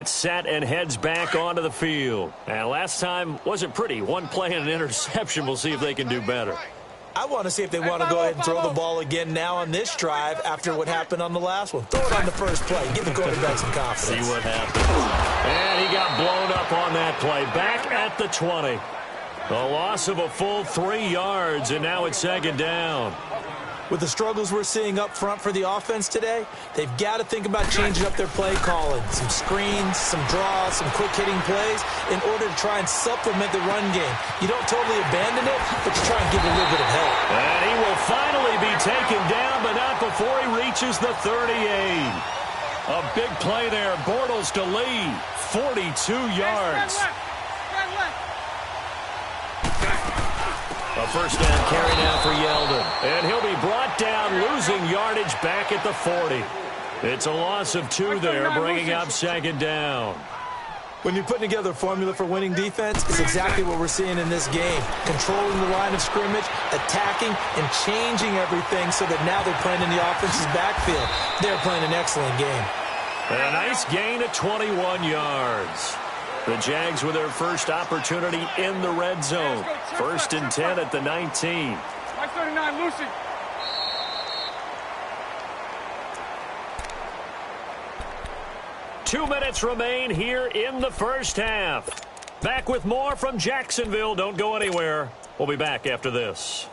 gets set and heads back onto the field. And last time wasn't pretty. One play and an interception. We'll see if they can do better. I want to see if they want to go ahead and throw the ball again now on this drive after what happened on the last one. Throw it on the first play. Give the quarterback some confidence. See what happens. And he got blown up on that play. Back at the 20. A loss of a full 3 yards, and now it's second down. With the struggles we're seeing up front for the offense today, they've got to think about changing up their play calling. Some screens, some draws, some quick-hitting plays in order to try and supplement the run game. You don't totally abandon it, but you try and give it a little bit of help. And he will finally be taken down, but not before he reaches the 38. A big play there. Bortles to lead. 42 yards. A first down carry now for Yeldon. And he'll be brought down, losing yardage back at the 40. It's a loss of 2 there, bringing up second down. When you're putting together a formula for winning defense, it's exactly what we're seeing in this game. Controlling the line of scrimmage, attacking, and changing everything so that now they're playing in the offense's backfield. They're playing an excellent game. And a nice gain of 21 yards. The Jags with their first opportunity in the red zone. First and 10 at the 19. 39, Lucy. Two minutes remain here in the first half. Back with more from Jacksonville. Don't go anywhere. We'll be back after this.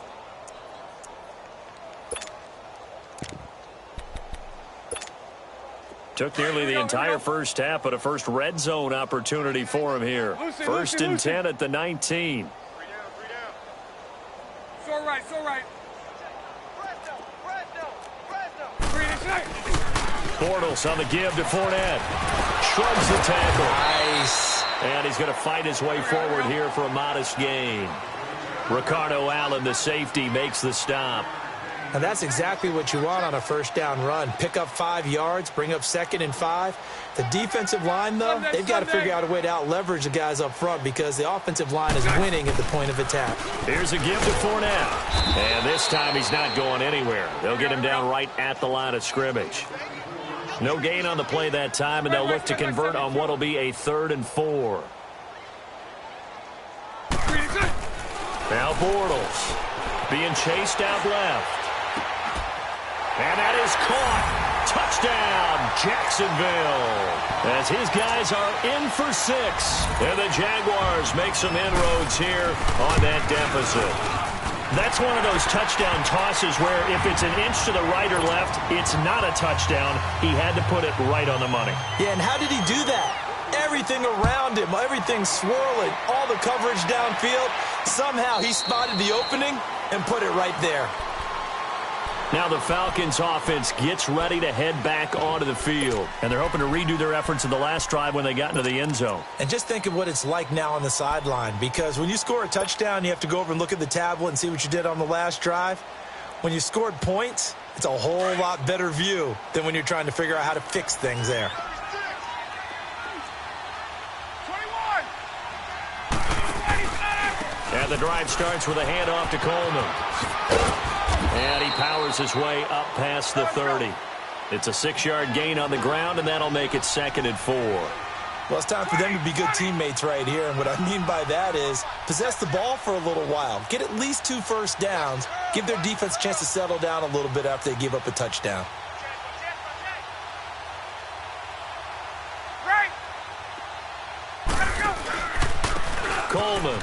Took nearly the entire first half, but a first red zone opportunity for him here. First and 10 at the 19. It's all right, it's all right. Bortles on the give to Fournette. Shrugs the tackle. Nice. And he's going to fight his way forward here for a modest gain. Ricardo Allen, the safety, makes the stop. And that's exactly what you want on a first down run. Pick up 5 yards, bring up 2nd and 5. The defensive line, though, they've got to figure out a way to out-leverage the guys up front because the offensive line is winning at the point of attack. Here's a give to Fournette. And this time he's not going anywhere. They'll get him down right at the line of scrimmage. No gain on the play that time, and they'll look to convert on what will be a 3rd and 4. Now Bortles being chased out left. And that is caught. Touchdown, Jacksonville. As his guys are in for 6. And the Jaguars make some inroads here on that deficit. That's one of those touchdown tosses where if it's an inch to the right or left, it's not a touchdown. He had to put it right on the money. Yeah, and how did he do that? Everything around him, everything swirling, all the coverage downfield. Somehow he spotted the opening and put it right there. Now the Falcons offense gets ready to head back onto the field. And they're hoping to redo their efforts in the last drive when they got into the end zone. And just think of what it's like now on the sideline. Because when you score a touchdown, you have to go over and look at the tablet and see what you did on the last drive. When you scored points, it's a whole lot better view than when you're trying to figure out how to fix things there. 21. And the drive starts with a handoff to Coleman. And he powers his way up past the 30. It's a 6-yard gain on the ground, and that'll make it 2nd and 4. Well, it's time for them to be good teammates right here. And what I mean by that is possess the ball for a little while. Get at least 2 first downs. Give their defense a chance to settle down a little bit after they give up a touchdown. Right. Coleman.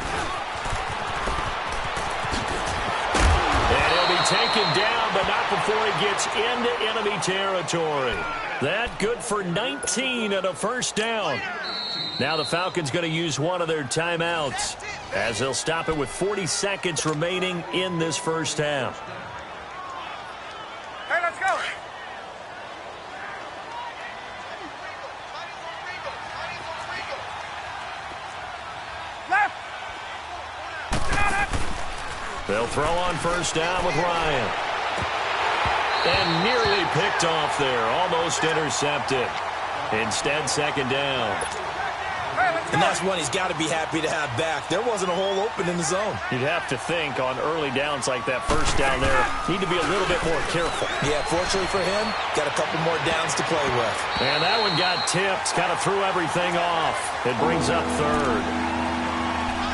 Taken down, but not before he gets into enemy territory. That good for 19 and a first down. Now the Falcons going to use one of their timeouts as they'll stop it with 40 seconds remaining in this first half. Hey, let's go. Left. They'll throw on first down with Ryan. And nearly picked off there. Almost intercepted. Instead, second down. Hey, let's And that's one he's got to be happy to have back. There wasn't a hole open in the zone. You'd have to think on early downs like that first down there, need to be a little bit more careful. Yeah, fortunately for him, got a couple more downs to play with. And that one got tipped, kind of threw everything off. It brings up third.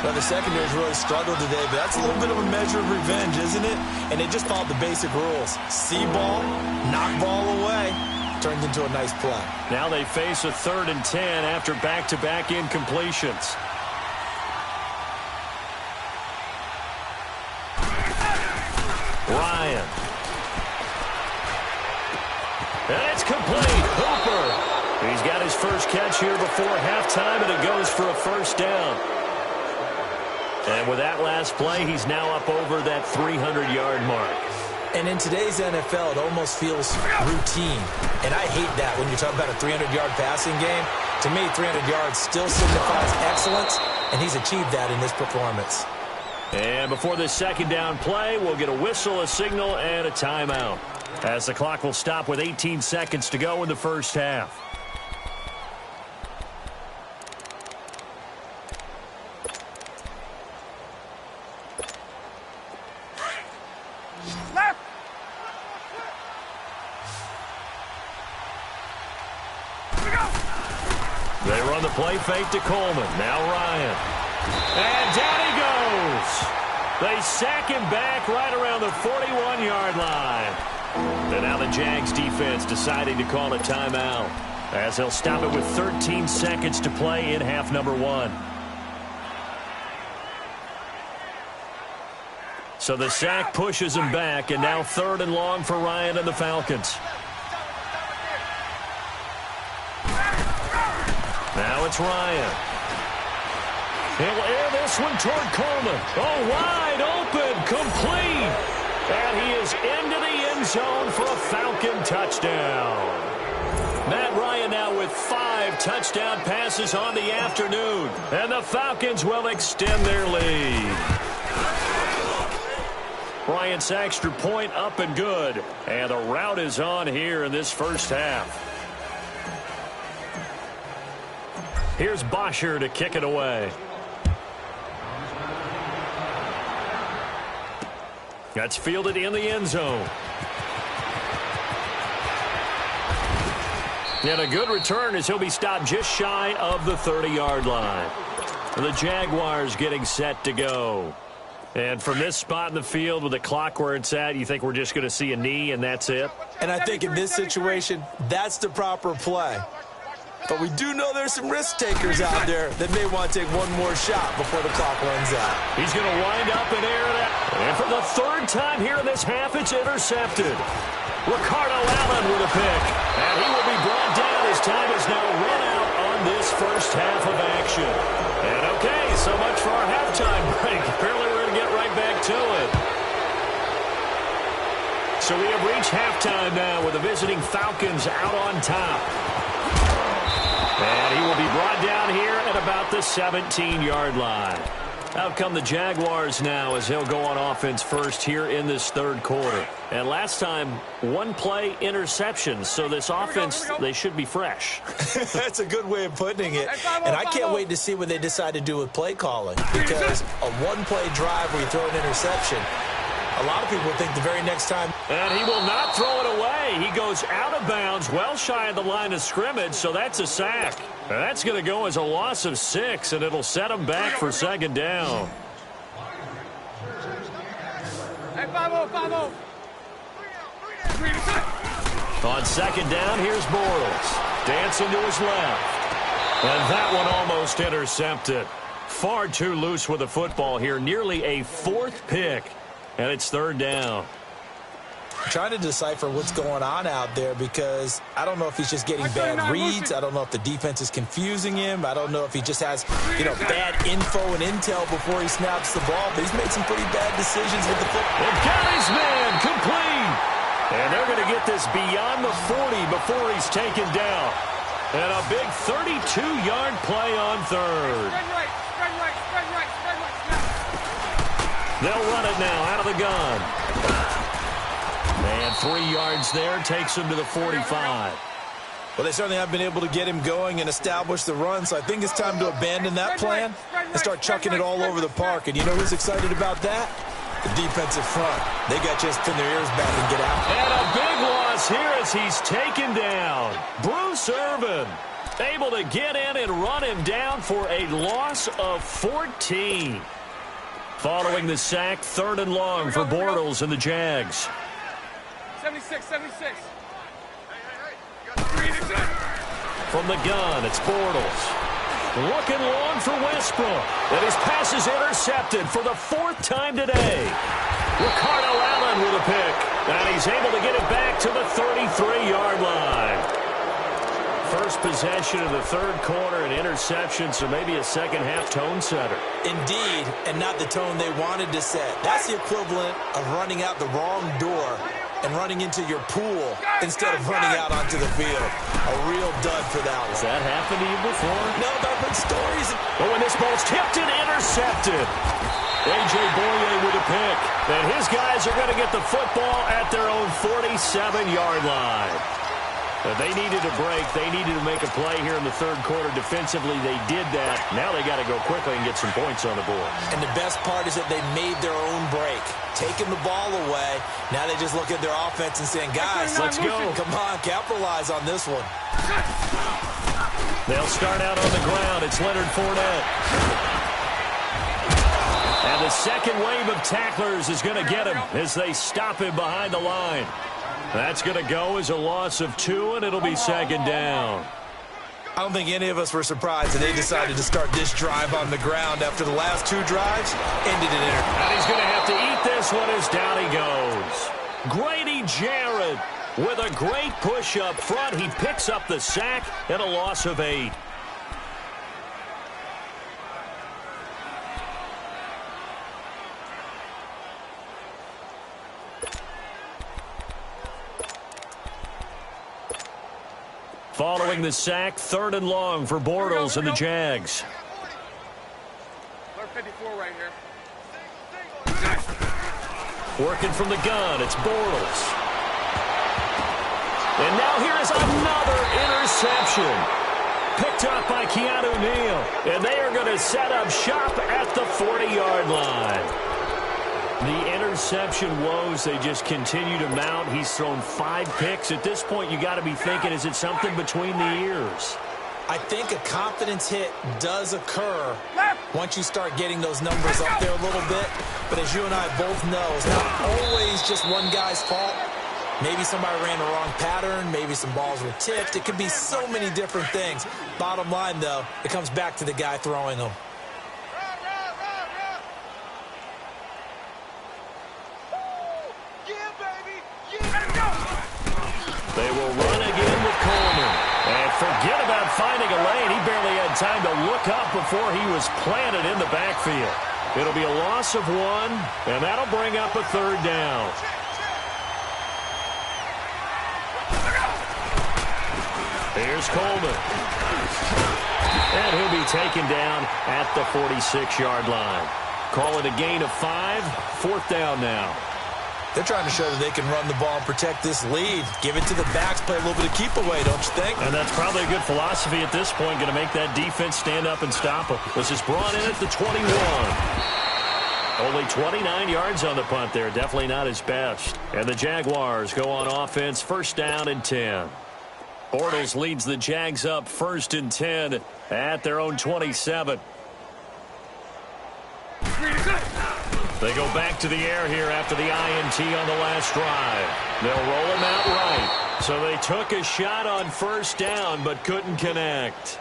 Well, the secondary's really struggled today, but that's a little bit of a measure of revenge, isn't it? And they just followed the basic rules. See ball, knock ball away. Turns into a nice play. Now they face a 3rd and 10 after back-to-back incompletions. Ryan. And it's complete. Hooper. He's got his first catch here before halftime, and it goes for a first down. And with that last play, he's now up over that 300-yard mark. And in today's NFL, it almost feels routine. And I hate that when you're talking about a 300-yard passing game. To me, 300 yards still signifies excellence, and he's achieved that in this performance. And before this second down play, we'll get a whistle, a signal, and a timeout, as the clock will stop with 18 seconds to go in the first half. They run the play fake to Coleman. Now Ryan. And down he goes. They sack him back right around the 41-yard line. And now the Jags defense deciding to call a timeout, as they'll stop it with 13 seconds to play in half number 1. So the sack pushes him back, and now 3rd and long for Ryan and the Falcons. Now it's Ryan. He'll air this one toward Coleman. Oh, wide open, complete. And he is into the end zone for a Falcon touchdown. Matt Ryan now with 5 touchdown passes on the afternoon. And the Falcons will extend their lead. Bryant's extra point up and good. And the route is on here in this first half. Here's Bosher to kick it away. That's fielded in the end zone. And a good return as he'll be stopped just shy of the 30-yard line. The Jaguars getting set to go. And from this spot in the field with the clock where it's at, you think we're just going to see a knee and that's it? And I think in this situation, that's the proper play. But we do know there's some risk takers out there that may want to take one more shot before the clock runs out. He's going to wind up and air that. And for the 3rd time here in this half, it's intercepted. Ricardo Allen with a pick. And he will be brought down. His time is now run out on this first half of action. And okay, so much for our halftime break. Apparently we're going to get right back to it. So we have reached halftime now with the visiting Falcons out on top. And he will be brought down here at about the 17-yard line. Out come the Jaguars now as he'll go on offense first here in this 3rd quarter. And last time, 1 play interception. So this offense, they should be fresh. That's a good way of putting it. And I can't wait to see what they decide to do with play calling. Because a 1-play drive where you throw an interception, a lot of people think the very next time. And he will not throw it away. He goes out of bounds, well shy of the line of scrimmage, so that's a sack. And that's going to go as a loss of 6, and it'll set him back for 2nd down. Hey, 5-0, 5-0. On 2nd down, here's Bortles. Dancing to his left. And that one almost intercepted. Far too loose with the football here. Nearly a 4th pick. And it's 3rd down. I'm trying to decipher what's going on out there because I don't know if he's just getting bad reads. I don't know if the defense is confusing him. I don't know if he just has, bad info and intel before he snaps the ball. But he's made some pretty bad decisions with the football. And got his man complete. And they're going to get this beyond the 40 before he's taken down. And a big 32-yard play on 3rd. Spread right. They'll run it now out of the gun. And 3 yards there takes him to the 45. Well, they certainly have been able to get him going and establish the run, so I think it's time to abandon that plan and start chucking it all over the park. And you know who's excited about that? The defensive front. They got just pin their ears back and get out. And a big loss here as he's taken down. Bruce Irvin able to get in and run him down for a loss of 14. Following the sack, 3rd and long for Bortles and the Jags. 76, 76. From the gun, it's Bortles. Looking long for Westbrook. And his pass is intercepted for the 4th time today. Ricardo Allen with a pick. And he's able to get it back to the 33-yard line. First possession of the 3rd quarter, an interception, so maybe a second-half tone setter. Indeed, and not the tone they wanted to set. That's the equivalent of running out the wrong door and running into your pool instead of running out onto the field. A real dud for that one. Has that happened to you before? No, but I've heard stories. Oh, and this ball's tipped and intercepted. A.J. Boye with a pick. And his guys are going to get the football at their own 47-yard line. They needed a break. They needed to make a play here in the 3rd quarter. Defensively, they did that. Now they got to go quickly and get some points on the board. And the best part is that they made their own break. Taking the ball away. Now they just look at their offense and saying, guys, let's go. Come on, capitalize on this one. They'll start out on the ground. It's Leonard Fournette. And the second wave of tacklers is going to get him as they stop him behind the line. That's going to go as a loss of 2, and it'll be 2nd down. I don't think any of us were surprised that they decided to start this drive on the ground after the last 2 drives ended in error. And he's going to have to eat this one as down he goes. Grady Jarrett with a great push up front. He picks up the sack and a loss of 8. Following the sack, 3rd and long for Bortles and the Jags. 54 right here. Working from the gun, it's Bortles. And now here is another interception. Picked up by Keanu Neal. And they are going to set up shop at the 40-yard line. The interception woes, they just continue to mount. He's thrown 5 picks. At this point, you got to be thinking, is it something between the ears? I think a confidence hit does occur once you start getting those numbers up there a little bit. But as you and I both know, it's not always just one guy's fault. Maybe somebody ran the wrong pattern. Maybe some balls were tipped. It could be so many different things. Bottom line, though, it comes back to the guy throwing them. They will run again with Coleman. And forget about finding a lane. He barely had time to look up before he was planted in the backfield. It'll be a loss of 1, and that'll bring up a 3rd down. Here's Coleman. And he'll be taken down at the 46-yard line. Call it a gain of 5, 4th down now. They're trying to show that they can run the ball and protect this lead. Give it to the backs, play a little bit of keep away, don't you think? And that's probably a good philosophy at this point, going to make that defense stand up and stop them. This is brought in at the 21. Only 29 yards on the punt there. Definitely not his best. And the Jaguars go on offense, 1st down and 10. Bortles leads the Jags up 1st and 10 at their own 27. They go back to the air here after the INT on the last drive. They'll roll him out right. So they took a shot on 1st down but couldn't connect.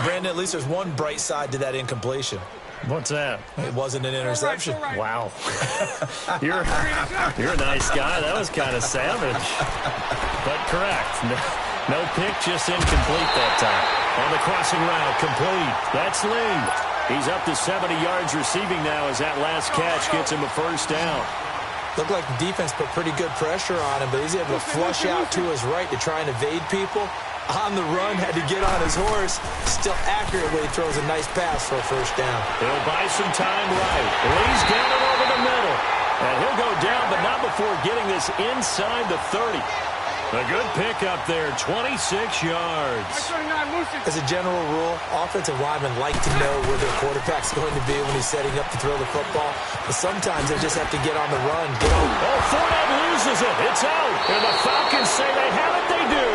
Brandon, at least there's one bright side to that incompletion. What's that? It wasn't an interception. Wow. You're a nice guy. That was kind of savage. But correct. No pick, just incomplete that time. On the crossing route, complete. That's Lee. He's up to 70 yards receiving now as that last catch gets him a 1st down. Looked like the defense put pretty good pressure on him, but he's able to flush out to his right to try and evade people. On the run, had to get on his horse. Still accurately throws a nice pass for a 1st down. He'll buy some time right. Lee's got it over the middle. And he'll go down, but not before getting this inside the 30. A good pickup there, 26 yards. As a general rule, offensive linemen like to know where their quarterback's going to be when he's setting up to throw the football. But sometimes they just have to get on the run. Oh, Fournette loses it. It's out. And the Falcons say they have it. They do.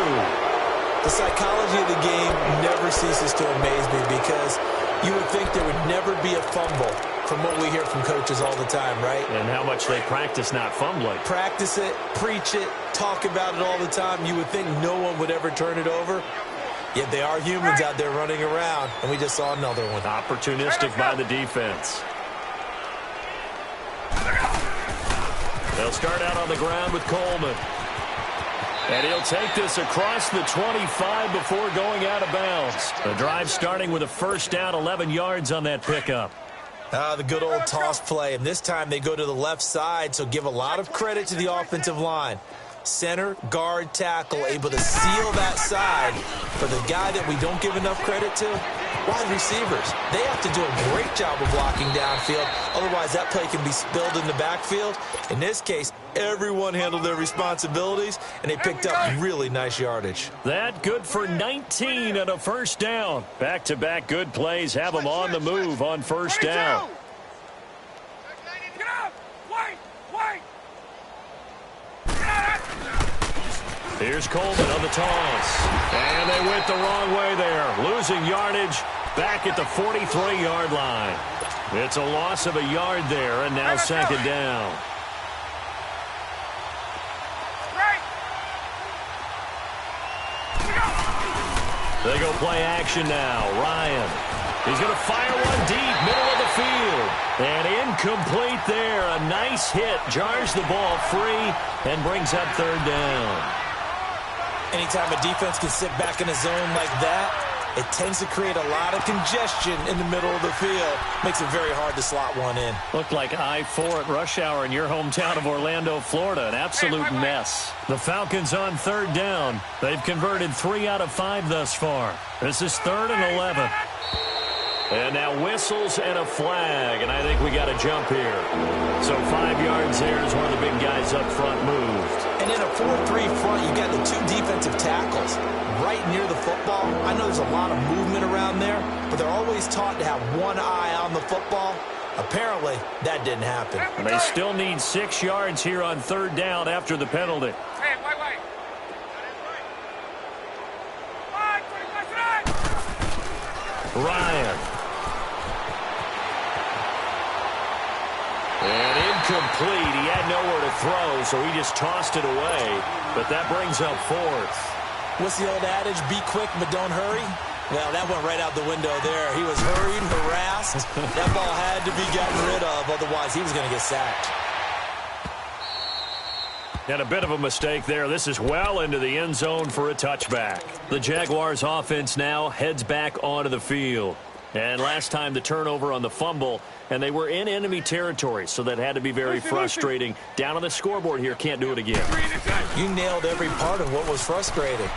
The psychology of the game never ceases to amaze me because you would think there would never be a fumble from what we hear from coaches all the time, right? And how much they practice not fumbling. Practice it, preach it, talk about it all the time. You would think no one would ever turn it over. Yet they are humans out there running around, and we just saw another one. Opportunistic by the defense. They'll start out on the ground with Coleman. And he'll take this across the 25 before going out of bounds. The drive starting with a first down, 11 yards on that pickup. The good old toss play, and this time they go to the left side, so give a lot of credit to the offensive line. Center, guard, tackle, able to seal that side. For the guy that we don't give enough credit to, wide receivers. They have to do a great job of blocking downfield. Otherwise, that play can be spilled in the backfield. In this case, everyone handled their responsibilities, and they picked up really nice yardage. That good for 19 and a first down. Back-to-back good plays have them on the move on first down. Get up! Wait! Here's Coleman on the toss. And they went the wrong way there. Losing yardage back at the 43-yard line. It's a loss of a yard there, and now second down. They go play action now. Ryan. He's going to fire one deep, middle of the field. And incomplete there. A nice hit. Jars the ball free and brings up third down. Anytime a defense can sit back in a zone like that, it tends to create a lot of congestion in the middle of the field. Makes it very hard to slot one in. Looked like I-4 at rush hour in your hometown of Orlando, Florida. An absolute mess. The Falcons on third down. They've converted 3 out of 5 thus far. This is 3rd and 11. And now whistles and a flag, and I think we got a jump here. So 5 yards there as one of the big guys up front moved. And in a 4-3 front, you got the 2 defensive tackles right near the football. I know there's a lot of movement around there, but they're always taught to have one eye on the football. Apparently, that didn't happen. And they still need 6 yards here on third down after the penalty. Hey, wait. Ryan. And incomplete. He had nowhere to throw, so he just tossed it away. But that brings up 4th. What's the old adage? Be quick, but don't hurry? Well, that went right out the window there. He was hurried, harassed. That ball had to be gotten rid of, otherwise he was going to get sacked. And a bit of a mistake there. This is well into the end zone for a touchback. The Jaguars offense now heads back onto the field. And last time the turnover on the fumble, and they were in enemy territory, so that had to be very frustrating. Down on the scoreboard here, can't do it again. You nailed every part of what was frustrating.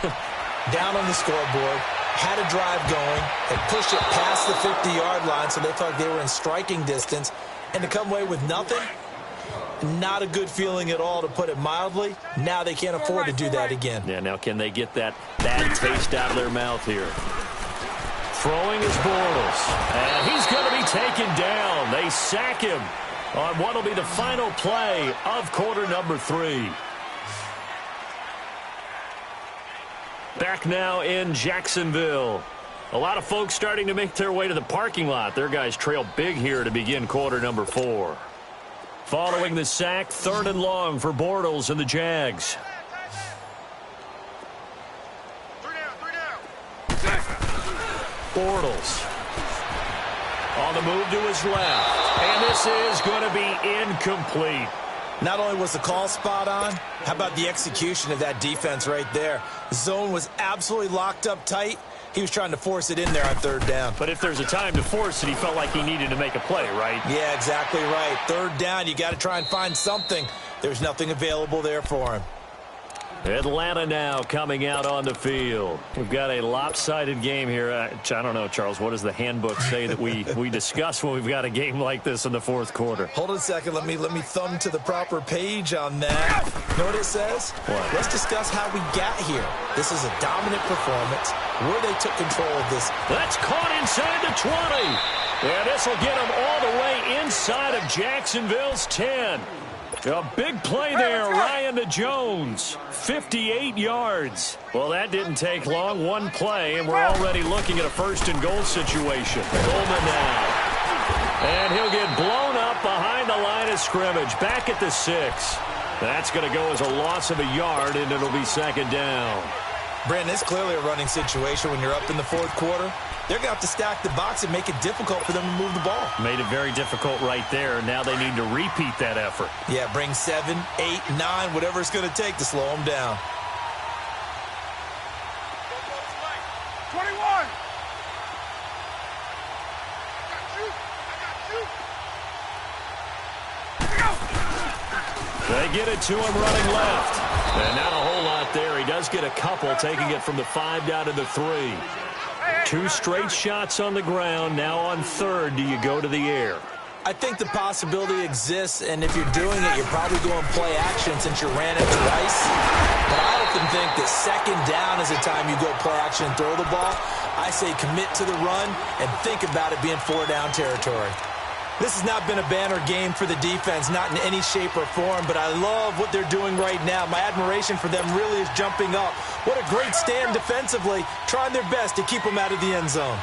Down on the scoreboard, had a drive going, and pushed it past the 50-yard line, so they thought they were in striking distance, and to come away with nothing, not a good feeling at all, to put it mildly. Now they can't afford to do that again. Yeah, now can they get that bad taste out of their mouth here? Throwing is Bortles. And he's going to be taken down. They sack him on what will be the final play of quarter number 3. Back now in Jacksonville. A lot of folks starting to make their way to the parking lot. Their guys trail big here to begin quarter number 4. Following the sack, 3rd and long for Bortles and the Jags. Bortles on the move to his left. And this is going to be incomplete. Not only was the call spot on, how about the execution of that defense right there? The zone was absolutely locked up tight. He was trying to force it in there on 3rd down. But if there's a time to force it, he felt like he needed to make a play, right? Yeah, exactly right. 3rd down, you got to try and find something. There's nothing available there for him. Atlanta now coming out on the field. We've got a lopsided game here. I don't know, Charles, what does the handbook say that we discuss when we've got a game like this in the fourth quarter? Hold on a second. Let me thumb to the proper page on that. Know what it says? What? Let's discuss how we got here. This is a dominant performance where they took control of this. That's caught inside the 20. Yeah, this will get them all the way inside of Jacksonville's 10. A big play there, Ryan to Jones, 58 yards. Well, that didn't take long, one play, and we're already looking at a first-and-goal situation. Coleman now. And he'll get blown up behind the line of scrimmage, back at the 6. That's going to go as a loss of a yard, and it'll be second down. Brandon, it's clearly a running situation when you're up in the fourth quarter. They're going to have to stack the box and make it difficult for them to move the ball. Made it very difficult right there. Now they need to repeat that effort. Yeah, bring 7, 8, 9, whatever it's going to take to slow them down. 21. They get it to him running left. And not a whole lot there. He does get a couple, taking it from the 5 down to the 3. 2 straight shots on the ground. Now on third, do you go to the air? I think the possibility exists, and if you're doing it, you're probably going play action since you ran it twice. But I often think that second down is the time you go play action and throw the ball. I say commit to the run and think about it being 4-down territory. This has not been a banner game for the defense, not in any shape or form, but I love what they're doing right now. My admiration for them really is jumping up. What a great stand defensively, trying their best to keep them out of the end zone.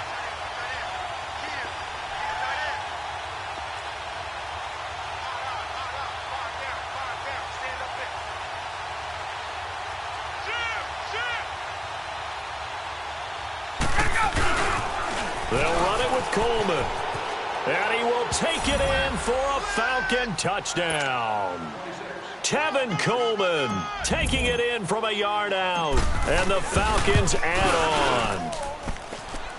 They'll run it with Coleman. And he will take it in for a Falcon touchdown. Tevin Coleman taking it in from a yard out. And the Falcons add on.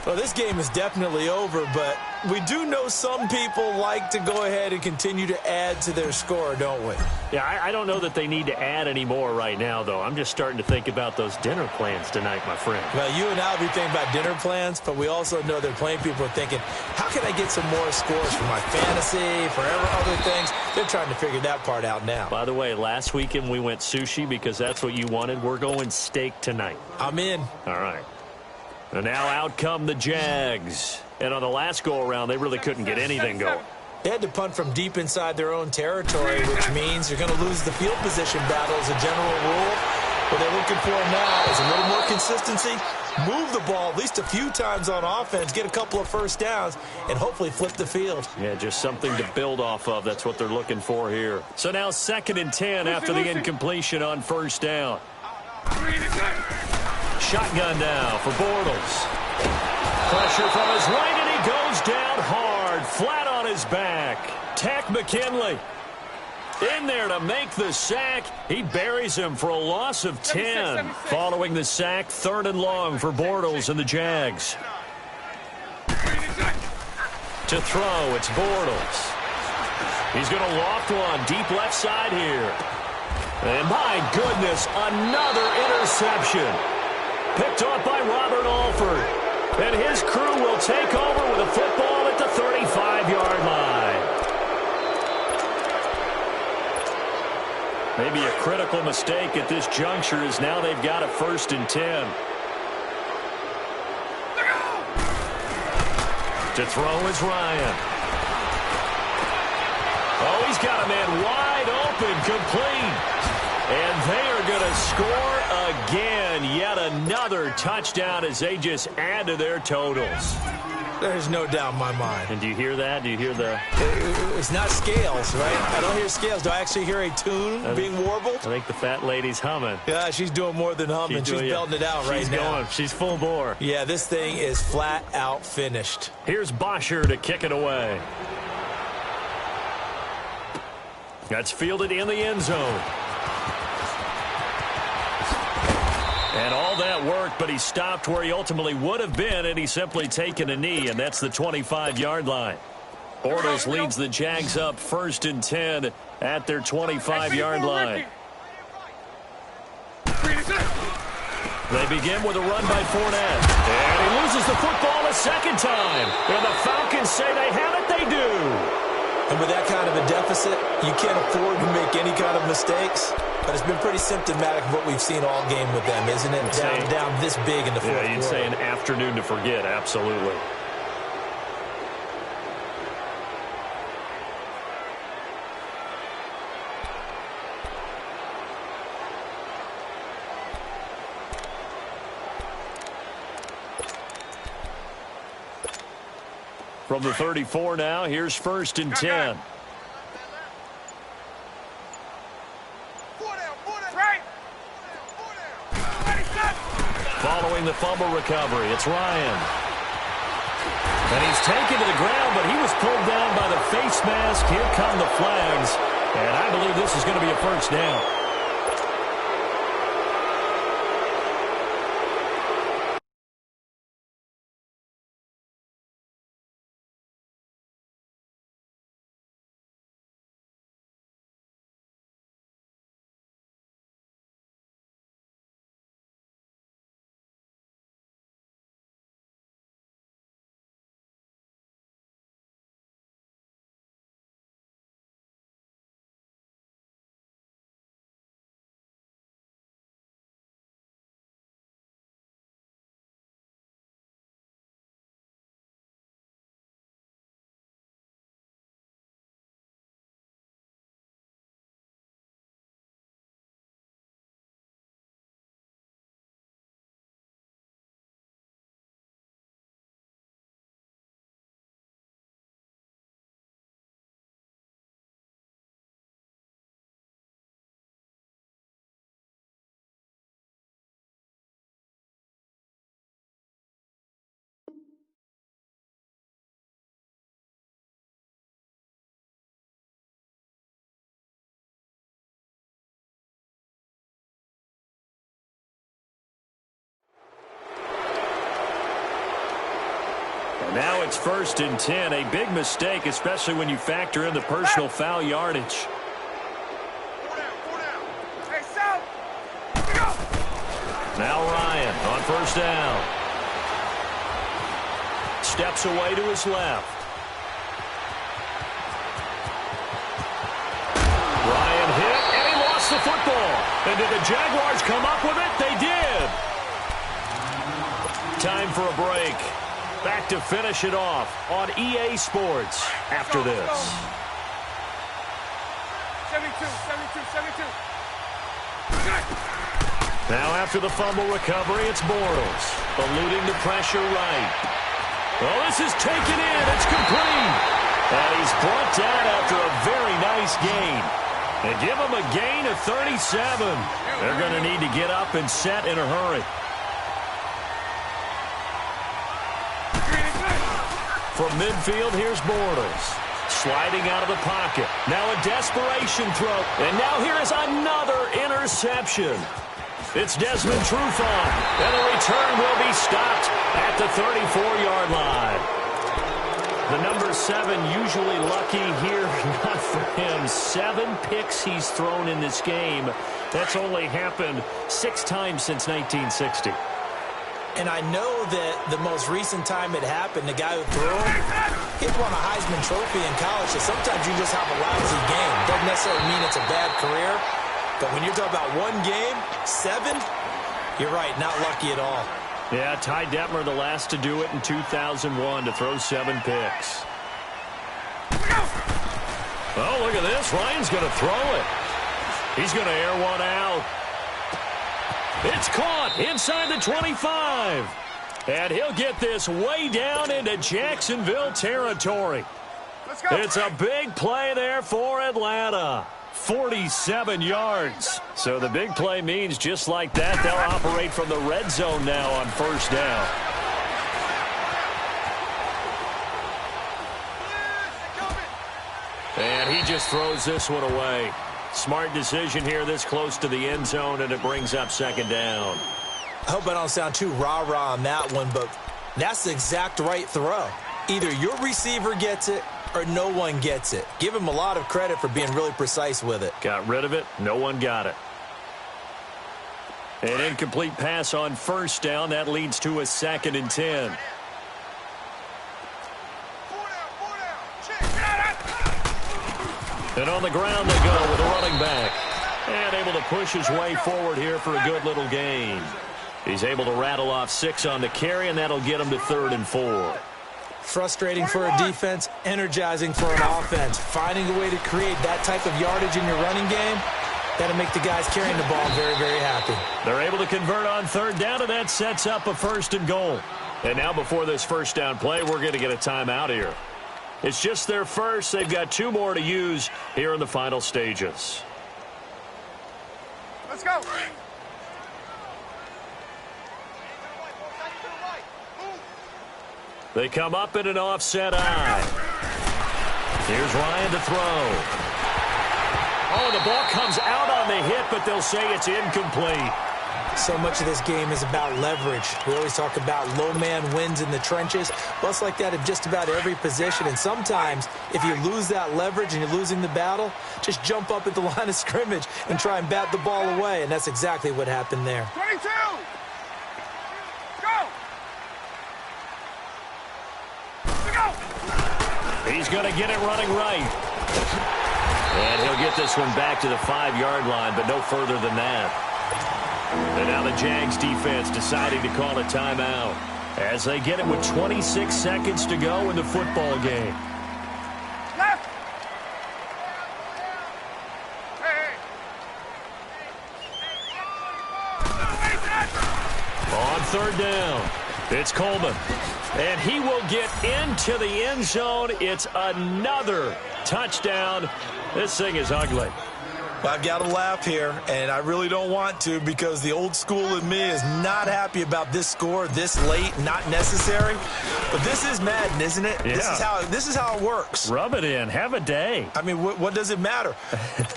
Well, this game is definitely over, but we do know some people like to go ahead and continue to add to their score, don't we? Yeah, I don't know that they need to add any more right now, though. I'm just starting to think about those dinner plans tonight, my friend. Well, you and I will be thinking about dinner plans, but we also know they're playing people are thinking, how can I get some more scores for my fantasy, for other things? They're trying to figure that part out now. By the way, last weekend we went sushi because that's what you wanted. We're going steak tonight. I'm in. All right. And now out come the Jags. And on the last go-around, they really couldn't get anything going. They had to punt from deep inside their own territory, which means you're going to lose the field position battle as a general rule. What they're looking for now is a little more consistency, move the ball at least a few times on offense, get a couple of first downs, and hopefully flip the field. Yeah, just something to build off of. That's what they're looking for here. So now 2nd and 10 after the incompletion on first down. Shotgun now for Bortles. Pressure from his right, and he goes down hard, flat on his back. Tack McKinley in there to make the sack. He buries him for a loss of 10. Following the sack, 3rd and long for Bortles and the Jags. To throw, it's Bortles. He's going to loft one deep left side here. And my goodness, another interception. Picked off by Robert Alford. And his crew will take over with a football at the 35-yard line. Maybe a critical mistake at this juncture is now they've got a 1st and 10. To throw is Ryan. Oh, he's got a man wide open, complete. And they are going to score again. Yet another touchdown as they just add to their totals. There's no doubt in my mind. And do you hear that? Do you hear the... It's not scales, right? I don't hear scales. Do I actually hear a tune being warbled? I think the fat lady's humming. Yeah, she's doing more than humming. She's belting it out right now. She's full bore. Yeah, this thing is flat out finished. Here's Bosher to kick it away. That's fielded in the end zone. And all that worked, but he stopped where he ultimately would have been, and he's simply taken a knee, and that's the 25-yard line. Bortles leads the Jags up 1st and 10 at their 25-yard line. They begin with a run by Fournette. And he loses the football a second time. And the Falcons say they have it, they do. And with that kind of a deficit, you can't afford to make any kind of mistakes. But it's been pretty symptomatic of what we've seen all game with them, isn't it? Down this big in the fourth quarter. Yeah, you'd say an afternoon to forget, absolutely. From the 34 now, here's 1st and 10. Following the fumble recovery, it's Ryan. And he's taken to the ground, but he was pulled down by the face mask. Here come the flags. And I believe this is going to be a first down. Now it's 1st and 10. A big mistake, especially when you factor in the personal foul yardage. Now Ryan on 1st down. Steps away to his left. Ryan hit, and he lost the football. And did the Jaguars come up with it? They did. Time for a break. Back to finish it off on EA Sports after this. 72, 72, 72. Now after the fumble recovery, it's Bortles. Eluding the pressure right. Well, this is taken in. It's complete. And he's brought down after a very nice gain. And give him a gain of 37. They're going to need to get up and set in a hurry. From midfield, here's Bortles. Sliding out of the pocket. Now a desperation throw. And now here is another interception. It's Desmond Trufant. And the return will be stopped at the 34-yard line. The number 7 usually lucky here. Not for him. 7 picks he's thrown in this game. That's only happened 6 times since 1960. And I know that the most recent time it happened, the guy who threw him, he won a Heisman Trophy in college, so sometimes you just have a lousy game. Doesn't necessarily mean it's a bad career, but when you're talking about one game, 7, you're right, not lucky at all. Yeah, Ty Detmer, the last to do it in 2001, to throw 7 picks. Oh, look at this. Ryan's going to throw it. He's going to air one out. It's caught inside the 25. And he'll get this way down into Jacksonville territory. Let's go. It's a big play there for Atlanta. 47 yards. So the big play means just like that, they'll operate from the red zone now on 1st down. And he just throws this one away. Smart decision here this close to the end zone, and it brings up 2nd down. I hope I don't sound too rah-rah on that one, but that's the exact right throw. Either your receiver gets it or no one gets it. Give him a lot of credit for being really precise with it. Got rid of it. No one got it. An incomplete pass on first down. That leads to a 2nd and 10. And on the ground they go with a running back. And able to push his way forward here for a good little gain. He's able to rattle off 6 on the carry, and that'll get him to 3rd and 4. Frustrating for a defense, energizing for an offense. Finding a way to create that type of yardage in your running game, that'll make the guys carrying the ball very, very happy. They're able to convert on 3rd down, and that sets up a 1st and goal. And now before this first down play, we're going to get a timeout here. It's just their first. They've got 2 more to use here in the final stages. Let's go. They come up in an offset eye. Here's Ryan to throw. Oh, the ball comes out on the hit, but they'll say it's incomplete. So much of this game is about leverage. We always talk about low man wins in the trenches. Well, it's like that in just about every position. And sometimes, if you lose that leverage and you're losing the battle, just jump up at the line of scrimmage and try and bat the ball away. And that's exactly what happened there. 22. Go. He's going to get it running right. And he'll get this one back to the 5-yard line, but no further than that. And now the Jags defense deciding to call a timeout as they get it with 26 seconds to go in the football game. Left. Hey. On 3rd down, it's Coleman. And he will get into the end zone. It's another touchdown. This thing is ugly. I've got to laugh here, and I really don't want to because the old school in me is not happy about this score this late, not necessary. But this is Madden, isn't it? Yeah. This is how it works. Rub it in. Have a day. I mean, what does it matter?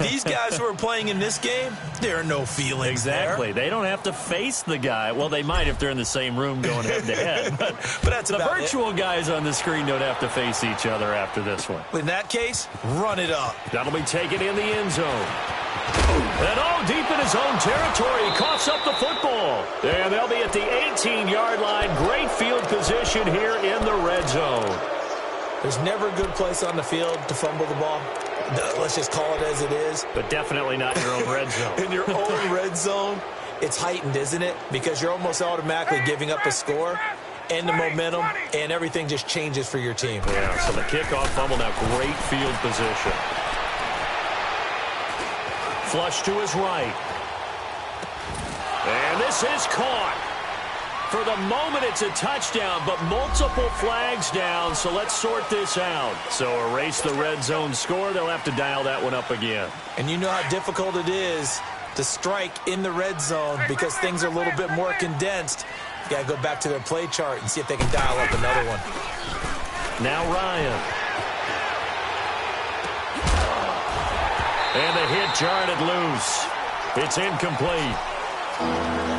These guys who are playing in this game, there are no feelings Exactly. there. They don't have to face the guy. Well, they might if they're in the same room going head-to-head. But that's the about virtual guys on the screen don't have to face each other after this one. In that case, run it up. That'll be taken in the end zone. And all deep in his own territory, he coughs up the football. And they'll be at the 18-yard line. Great field position here in the red zone. There's never a good place on the field to fumble the ball. Let's just call it as it is. But definitely not in your own red zone. In your own red zone, it's heightened, isn't it? Because you're almost automatically giving up a score and the momentum, and everything just changes for your team. Yeah, so the kickoff fumble, now great field position. Flush to his right. And this is caught. For the moment, it's a touchdown, but multiple flags down, so let's sort this out. So erase the red zone score. They'll have to dial that one up again. And you know how difficult it is to strike in the red zone because things are a little bit more condensed. You got to go back to their play chart and see if they can dial up another one. Now Ryan. And the hit jarred it loose. It's incomplete.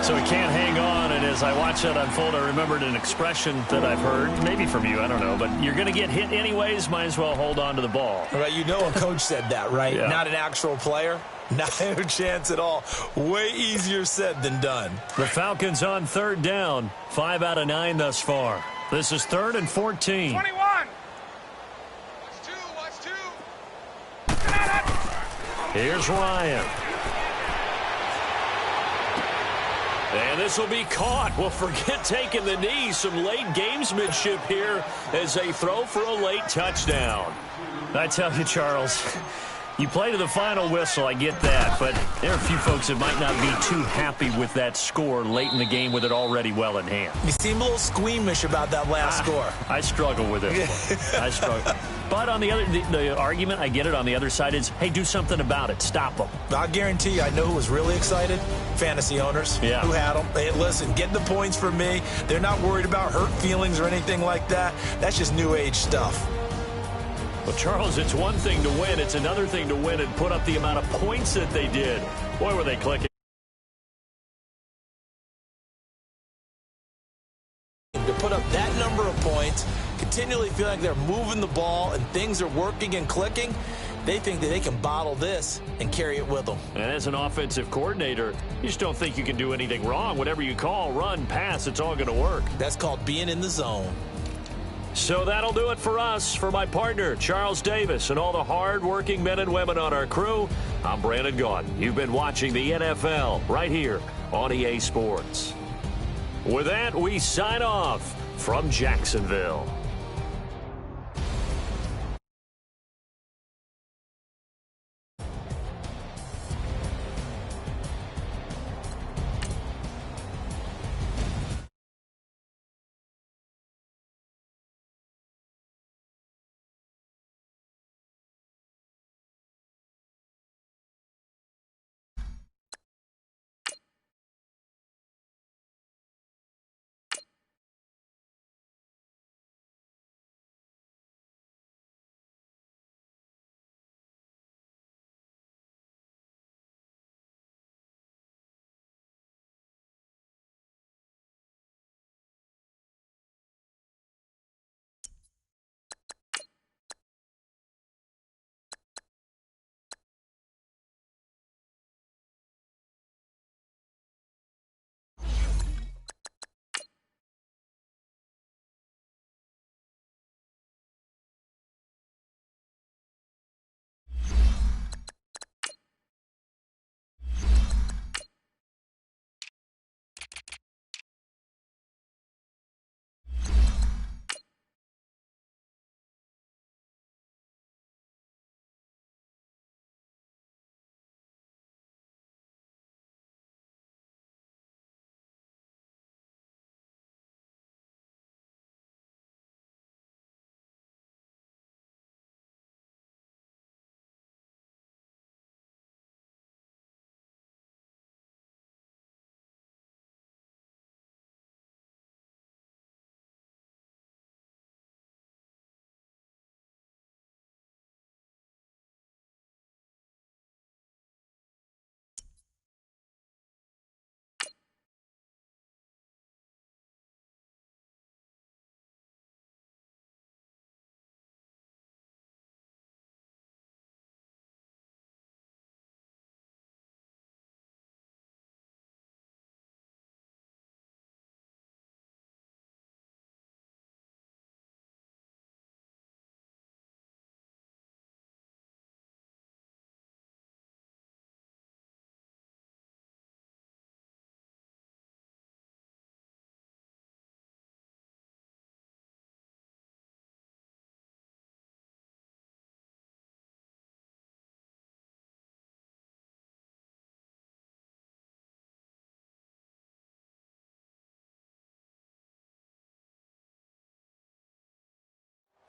So he can't hang on, and as I watch that unfold, I remembered an expression that I've heard, maybe from you, I don't know, but you're going to get hit anyways, might as well hold on to the ball. Right, you know a coach said that, right? Yeah. Not an actual player. Not a chance at all. Way easier said than done. The Falcons on 3rd down, 5 out of 9 thus far. This is 3rd and 14. 21. Watch two. Here's Ryan. And this will be caught. Well, forget taking the knee. Some late gamesmanship here as they throw for a late touchdown. I tell you, Charles, you play to the final whistle, I get that, but there are a few folks that might not be too happy with that score late in the game with it already well in hand. You seem a little squeamish about that last score. I struggle with it. I struggle. But on the other, the argument, I get it, on the other side is, hey, do something about it. Stop them. I guarantee you, I know who was really excited. Fantasy owners who had them. Hey, listen, get the points for me. They're not worried about hurt feelings or anything like that. That's just new age stuff. Well, Charles, it's one thing to win. It's another thing to win and put up the amount of points that they did. Boy, were they clicking. To put up that number of points, continually feeling like they're moving the ball and things are working and clicking, They think that they can bottle this and carry it with them. And as an offensive coordinator, you just don't think you can do anything wrong. Whatever you call, run, pass, it's all going to work. That's called being in the zone. So that'll do it for us. For my partner, Charles Davis, and all the hard-working men and women on our crew, I'm Brandon Gaudin. You've been watching the NFL right here on EA Sports. With that, we sign off from Jacksonville.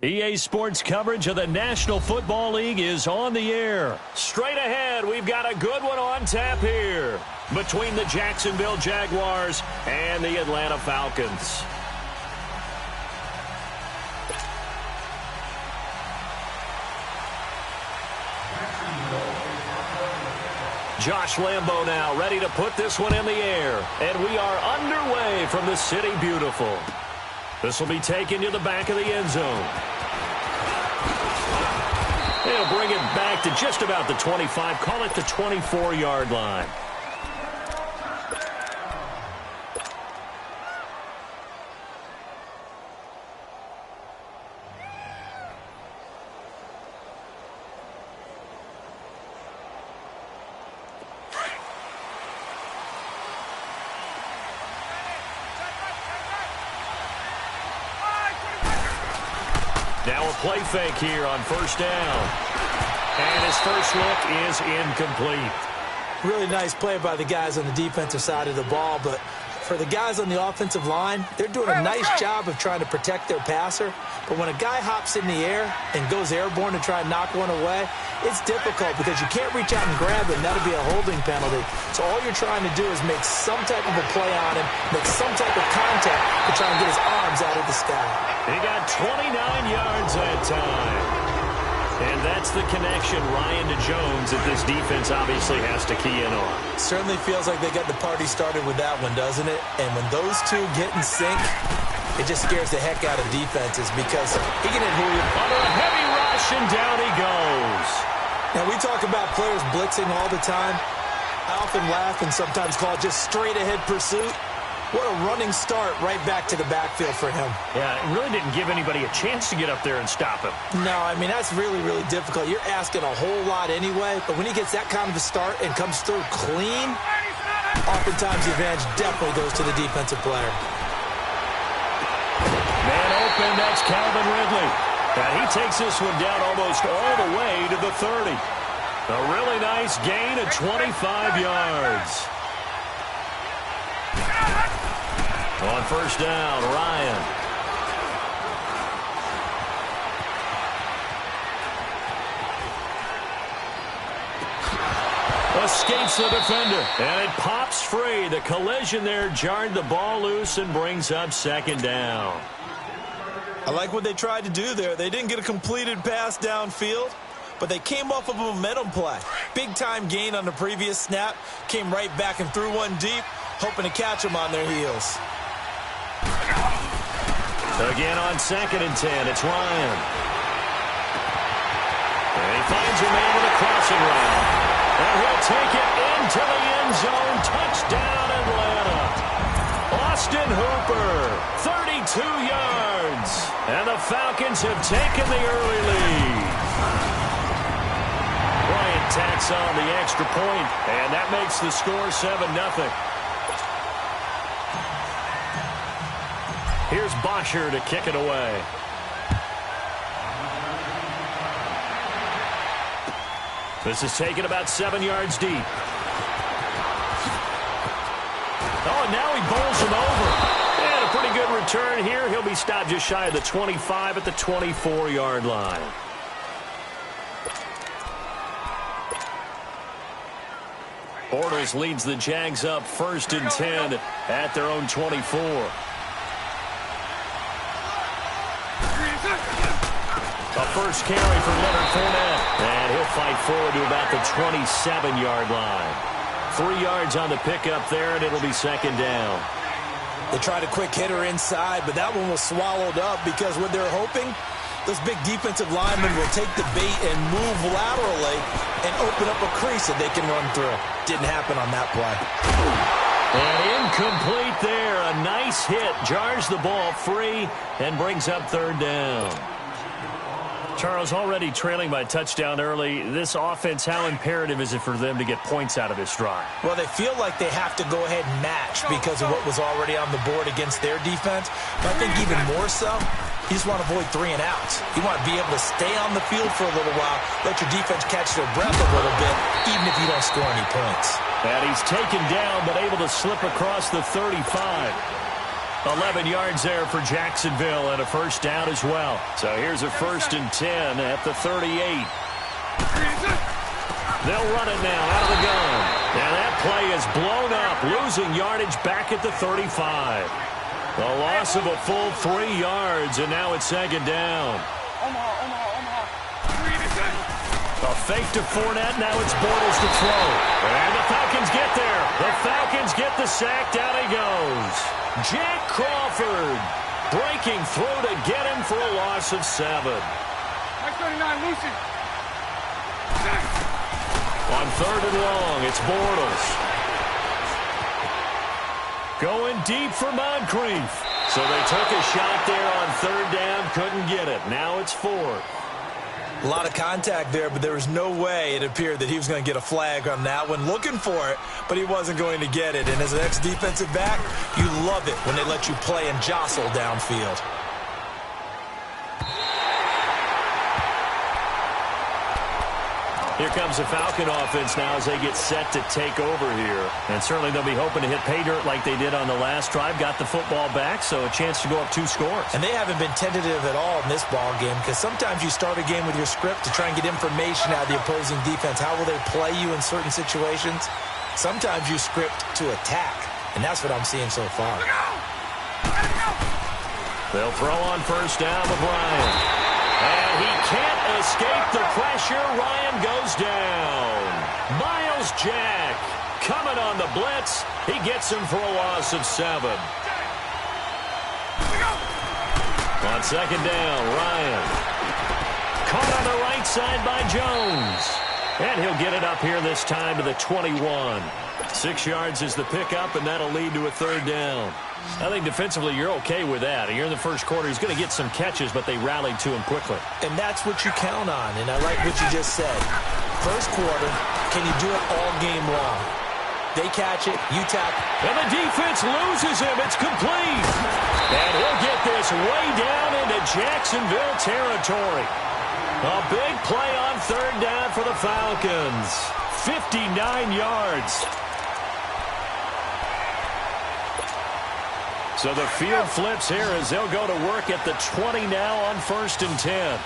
EA Sports coverage of the National Football League is on the air. Straight ahead, we've got a good one on tap here between the Jacksonville Jaguars and the Atlanta Falcons. Josh Lambo now ready to put this one in the air. And we are underway from the City Beautiful. This will be taken to the back of the end zone. He'll bring it back to just about the 25, call it the 24-yard line. Now a play fake here on first down. And his first look is incomplete. Really nice play by the guys on the defensive side of the ball, but for the guys on the offensive line, they're doing a nice job of trying to protect their passer. But when a guy hops in the air and goes airborne to try and knock one away, it's difficult because you can't reach out and grab him. That'll be a holding penalty. So all you're trying to do is make some type of a play on him, make some type of contact to try and get his arms out of the sky. He got 29 yards that time. And that's the connection, Ryan to Jones, that this defense obviously has to key in on. Certainly feels like they got the party started with that one, doesn't it? And when those two get in sync, it just scares the heck out of defenses because he can hit Julio. Under a heavy rush, and down he goes. Now, we talk about players blitzing all the time. I often laugh and sometimes call it just straight-ahead pursuit. What a running start right back to the backfield for him. Yeah, it really didn't give anybody a chance to get up there and stop him. No, I mean, that's really, really difficult. You're asking a whole lot anyway, but when he gets that kind of a start and comes through clean, oftentimes the advantage definitely goes to the defensive player. Man open, that's Calvin Ridley. And he takes this one down almost all the way to the 30. A really nice gain of 25 yards. On first down, Ryan. Escapes the defender, and it pops free. The collision there jarred the ball loose and brings up second down. I like what they tried to do there. They didn't get a completed pass downfield, but they came off of a momentum play. Big-time gain on the previous snap, came right back and threw one deep, hoping to catch them on their heels. Again on 2nd and 10, it's Ryan. And he finds a man with a crossing route. And he'll take it into the end zone. Touchdown, Atlanta. Austin Hooper, 32 yards. And the Falcons have taken the early lead. Bryant tacks on the extra point, and that makes the score 7-0. Here's Bosher to kick it away. This is taken about 7 yards deep. Oh, and now he bowls him over. And a pretty good return here. He'll be stopped just shy of the 25 at the 24-yard line. Bortles leads the Jags up 1st and 10 at their own 24. A first carry for Leonard Fournette. And he'll fight forward to about the 27-yard line. 3 yards on the pickup there, and it'll be second down. They tried a quick hitter inside, but that one was swallowed up because what they're hoping, those big defensive linemen will take the bait and move laterally and open up a crease that they can run through. Didn't happen on that play. And incomplete there. A nice hit. Jars the ball free and brings up 3rd down. Charles, already trailing by a touchdown early. This offense, how imperative is it for them to get points out of this drive? Well, they feel like they have to go ahead and match because of what was already on the board against their defense. But I think even more so, you just want to avoid 3 and outs. You want to be able to stay on the field for a little while, let your defense catch their breath a little bit, even if you don't score any points. And he's taken down, but able to slip across the 35. 11 yards there for Jacksonville and a first down as well. So here's a 1st and 10 at the 38. They'll run it now out of the gun. And that play is blown up, losing yardage back at the 35. A loss of a full 3 yards, and now it's second down. A fake to Fournette, now it's Bortles to throw. And the Falcons get there. The Falcons get the sack, down he goes. Jack Crawford breaking through to get him for a loss of 7. Lucy. On 3rd and long, it's Bortles. Going deep for Moncrief. So they took a shot there on 3rd down, couldn't get it. Now it's 4th. A lot of contact there, but there was no way it appeared that he was going to get a flag on that one. Looking for it, but he wasn't going to get it. And as an ex-defensive back, you love it when they let you play and jostle downfield. Here comes the Falcon offense now as they get set to take over here. And certainly they'll be hoping to hit pay dirt like they did on the last drive. Got the football back, so a chance to go up 2 scores. And they haven't been tentative at all in this ball game because sometimes you start a game with your script to try and get information out of the opposing defense. How will they play you in certain situations? Sometimes you script to attack, and that's what I'm seeing so far. They'll throw on first down with Ryan. And he can't escape the pressure. Ryan goes down. Miles Jack coming on the blitz. He gets him for a loss of 7. On second down, Ryan. Caught on the right side by Jones. And he'll get it up here this time to the 21. 6 yards is the pickup, and that'll lead to a third down. I think defensively you're okay with that. Here in the first quarter, he's going to get some catches, but they rallied to him quickly. And that's what you count on, and I like what you just said. First quarter, can you do it all game long? They catch it, you tap. And the defense loses him. It's complete. And he'll get this way down into Jacksonville territory. A big play on third down for the Falcons. 59 yards. So the field flips here as they'll go to work at the 20 now on 1st and 10.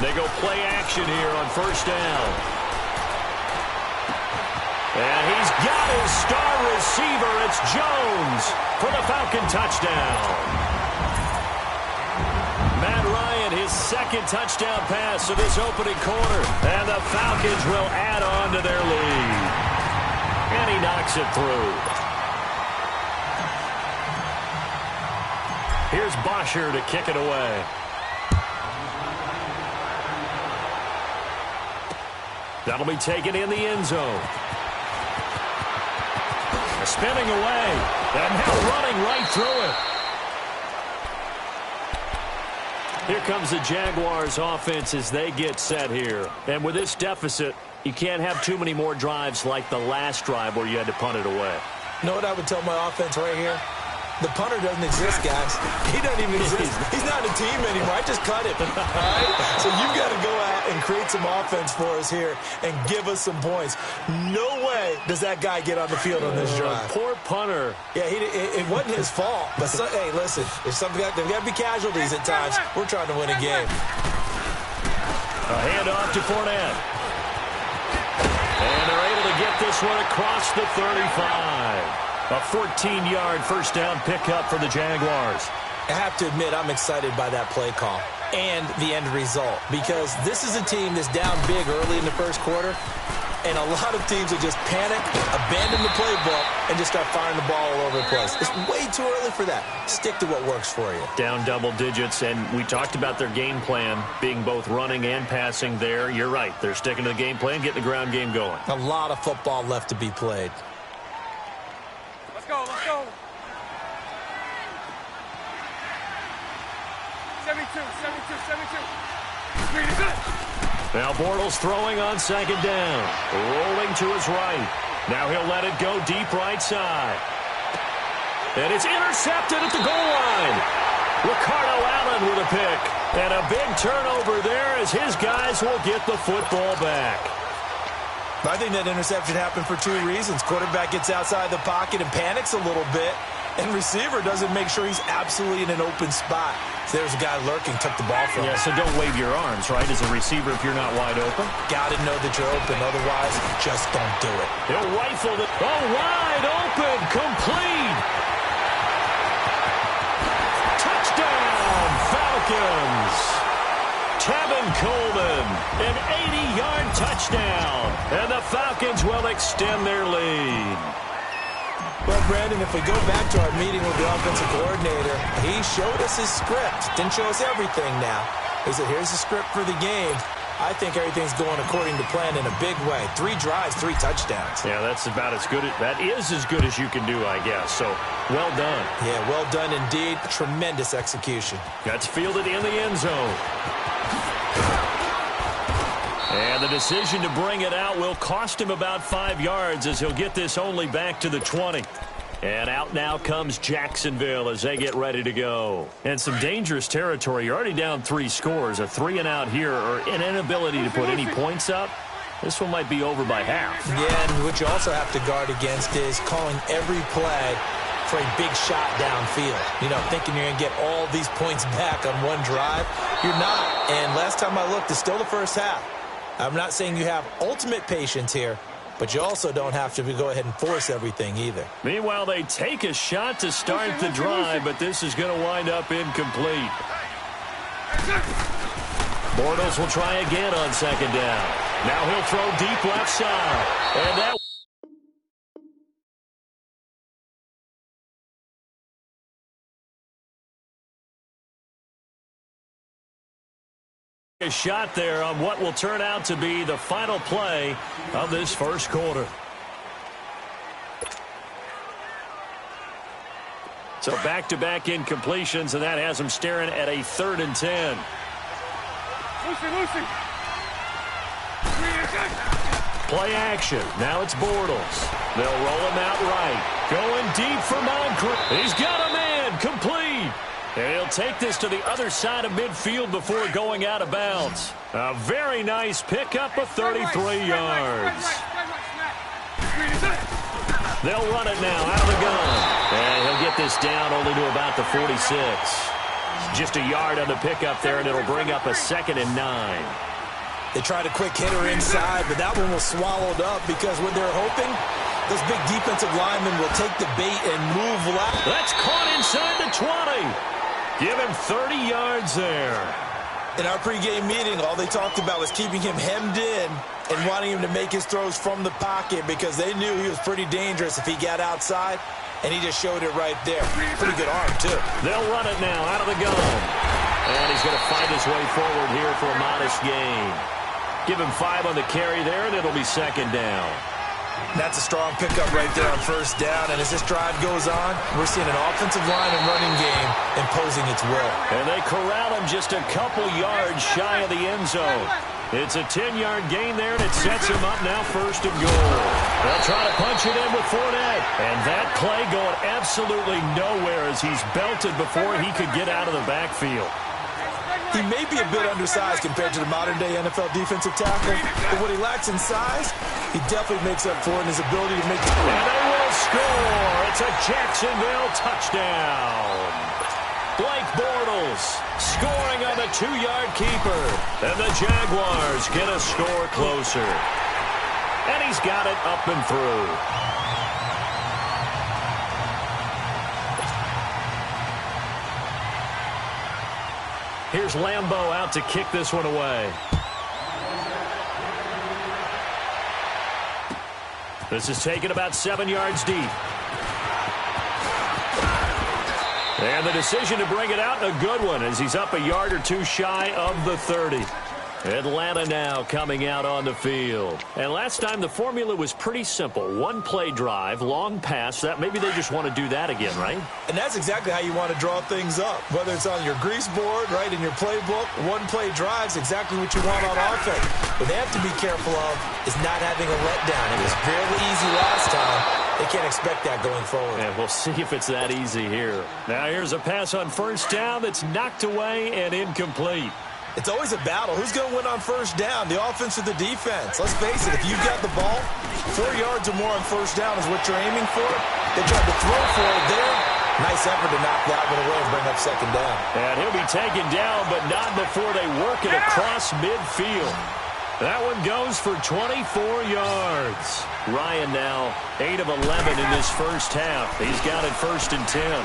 They go play action here on 1st down. And he's got his star receiver. It's Jones for the Falcon touchdown. Matt Ryan, his second touchdown pass of this opening quarter. And the Falcons will add on to their lead. And he knocks it through. Here's Bosher to kick it away. That'll be taken in the end zone. Spinning away. And now running right through it. Here comes the Jaguars offense as they get set here. And with this deficit, you can't have too many more drives like the last drive where you had to punt it away. You know what I would tell my offense right here? The punter doesn't exist, guys. He doesn't even exist. He's not a team anymore. I just cut him. All right? So you've got to go out and create some offense for us here and give us some points. No way does that guy get on the field on this drive. Poor punter. Yeah, it wasn't his fault. But, hey, listen, if there's got to be casualties at times. We're trying to win a game. A handoff to Fournette. And they're able to get this one across the 35. A 14-yard first down pickup for the Jaguars. I have to admit, I'm excited by that play call and the end result because this is a team that's down big early in the first quarter, and a lot of teams will just panic, abandon the playbook, and just start firing the ball all over the place. It's way too early for that. Stick to what works for you. Down double digits, and we talked about their game plan being both running and passing there. You're right. They're sticking to the game plan, getting the ground game going. A lot of football left to be played. Let's go, let's go. 72. Green is it. Now Bortles throwing on second down. Rolling to his right. Now he'll let it go deep right side. And it's intercepted at the goal line. Ricardo Allen with a pick. And a big turnover there as his guys will get the football back. I think that interception happened for two reasons. Quarterback gets outside the pocket and panics a little bit, and receiver doesn't make sure he's absolutely in an open spot. So there's a guy lurking, took the ball from him. Yeah, so don't wave your arms, right, as a receiver if you're not wide open. Got to know that you're open, otherwise just don't do it. He'll rifle it. Oh, wide open, complete. Touchdown, Falcons. Tevin Coleman, an 80-yard touchdown, and the Falcons will extend their lead. Well, Brandon, if we go back to our meeting with the offensive coordinator, he showed us his script. Didn't show us everything now. He said, here's the script for the game. I think everything's going according to plan in a big way. 3 drives, 3 touchdowns. Yeah, that's about as good. That is as good as you can do, I guess. So, well done. Yeah, well done indeed. Tremendous execution. That's fielded in the end zone. And the decision to bring it out will cost him about 5 yards as he'll get this only back to the 20. And out now comes Jacksonville as they get ready to go. And some dangerous territory. You're already down 3 scores. A 3-and-out here or an inability to put any points up. This one might be over by half. Yeah, and what you also have to guard against is calling every play for a big shot downfield. You know, thinking you're going to get all these points back on one drive. You're not. And last time I looked, it's still the first half. I'm not saying you have ultimate patience here, but you also don't have to go ahead and force everything either. Meanwhile, they take a shot to start the drive, but this is going to wind up incomplete. Bortles will try again on second down. Now he'll throw deep left side. And that A shot there on what will turn out to be the final play of this first quarter. So back-to-back incompletions, and that has them staring at a 3rd and 10. Lucy. Play action. Now it's Bortles. They'll roll him out right. Going deep for Moncrief. He's got a man. Complete. And he'll take this to the other side of midfield before going out of bounds. A very nice pickup of 33 yards. They'll run it now out of the gun. And he'll get this down only to about the 46. Just a yard on the pickup there, and it'll bring up a 2nd and 9. They tried a quick hitter inside, but that one was swallowed up because what they're hoping, those big defensive linemen will take the bait and move left. That's caught inside the 20. Give him 30 yards there. In our pregame meeting, all they talked about was keeping him hemmed in and wanting him to make his throws from the pocket because they knew he was pretty dangerous if he got outside, and he just showed it right there. Pretty good arm, too. They'll run it now out of the gun. And he's going to find his way forward here for a modest gain. Give him 5 on the carry there, and it'll be 2nd down. That's a strong pickup right there on 1st down. And as this drive goes on, we're seeing an offensive line and running game imposing its will. And they corral him just a couple yards shy of the end zone. It's a 10-yard gain there, and it sets him up now 1st and goal. They'll try to punch it in with Fournette. And that play going absolutely nowhere as he's belted before he could get out of the backfield. He may be a bit undersized compared to the modern-day NFL defensive tackle, but what he lacks in size, he definitely makes up for in his ability to make the play. And they will score. It's a Jacksonville touchdown. Blake Bortles scoring on the 2-yard keeper. And the Jaguars get a score closer. And he's got it up and through. Here's Lambeau out to kick this one away. This is taken about 7 yards deep. And the decision to bring it out, a good one, as he's up a yard or two shy of the 30. Atlanta now coming out on the field. And last time the formula was pretty simple. 1-play drive, long pass. That maybe they just want to do that again, right? And that's exactly how you want to draw things up. Whether it's on your grease board, right, in your playbook, 1-play drive's exactly what you want on offense. What they have to be careful of is not having a letdown. It was fairly easy last time. They can't expect that going forward. And we'll see if it's that easy here. Now here's a pass on 1st down that's knocked away and incomplete. It's always a battle. Who's going to win on 1st down, the offense or the defense? Let's face it, if you've got the ball, 4 yards or more on 1st down is what you're aiming for. They tried to throw for it there. Nice effort to knock that one away and bring up 2nd down. And he'll be taken down, but not before they work it across midfield. That one goes for 24 yards. Ryan now 8 of 11 in this first half. He's got it 1st and 10. And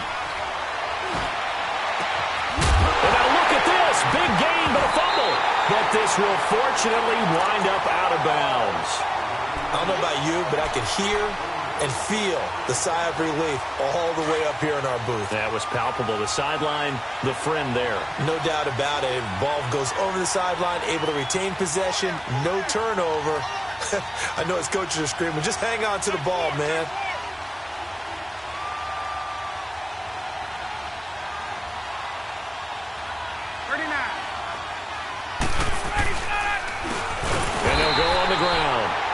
now look at this. Big gain, but a fumble. But this will fortunately wind up out of bounds. I don't know about you, but I can hear and feel the sigh of relief all the way up here in our booth. That was palpable. The sideline, the friend there. No doubt about it. Ball goes over the sideline, able to retain possession, no turnover. I know his coaches are screaming, just hang on to the ball, man.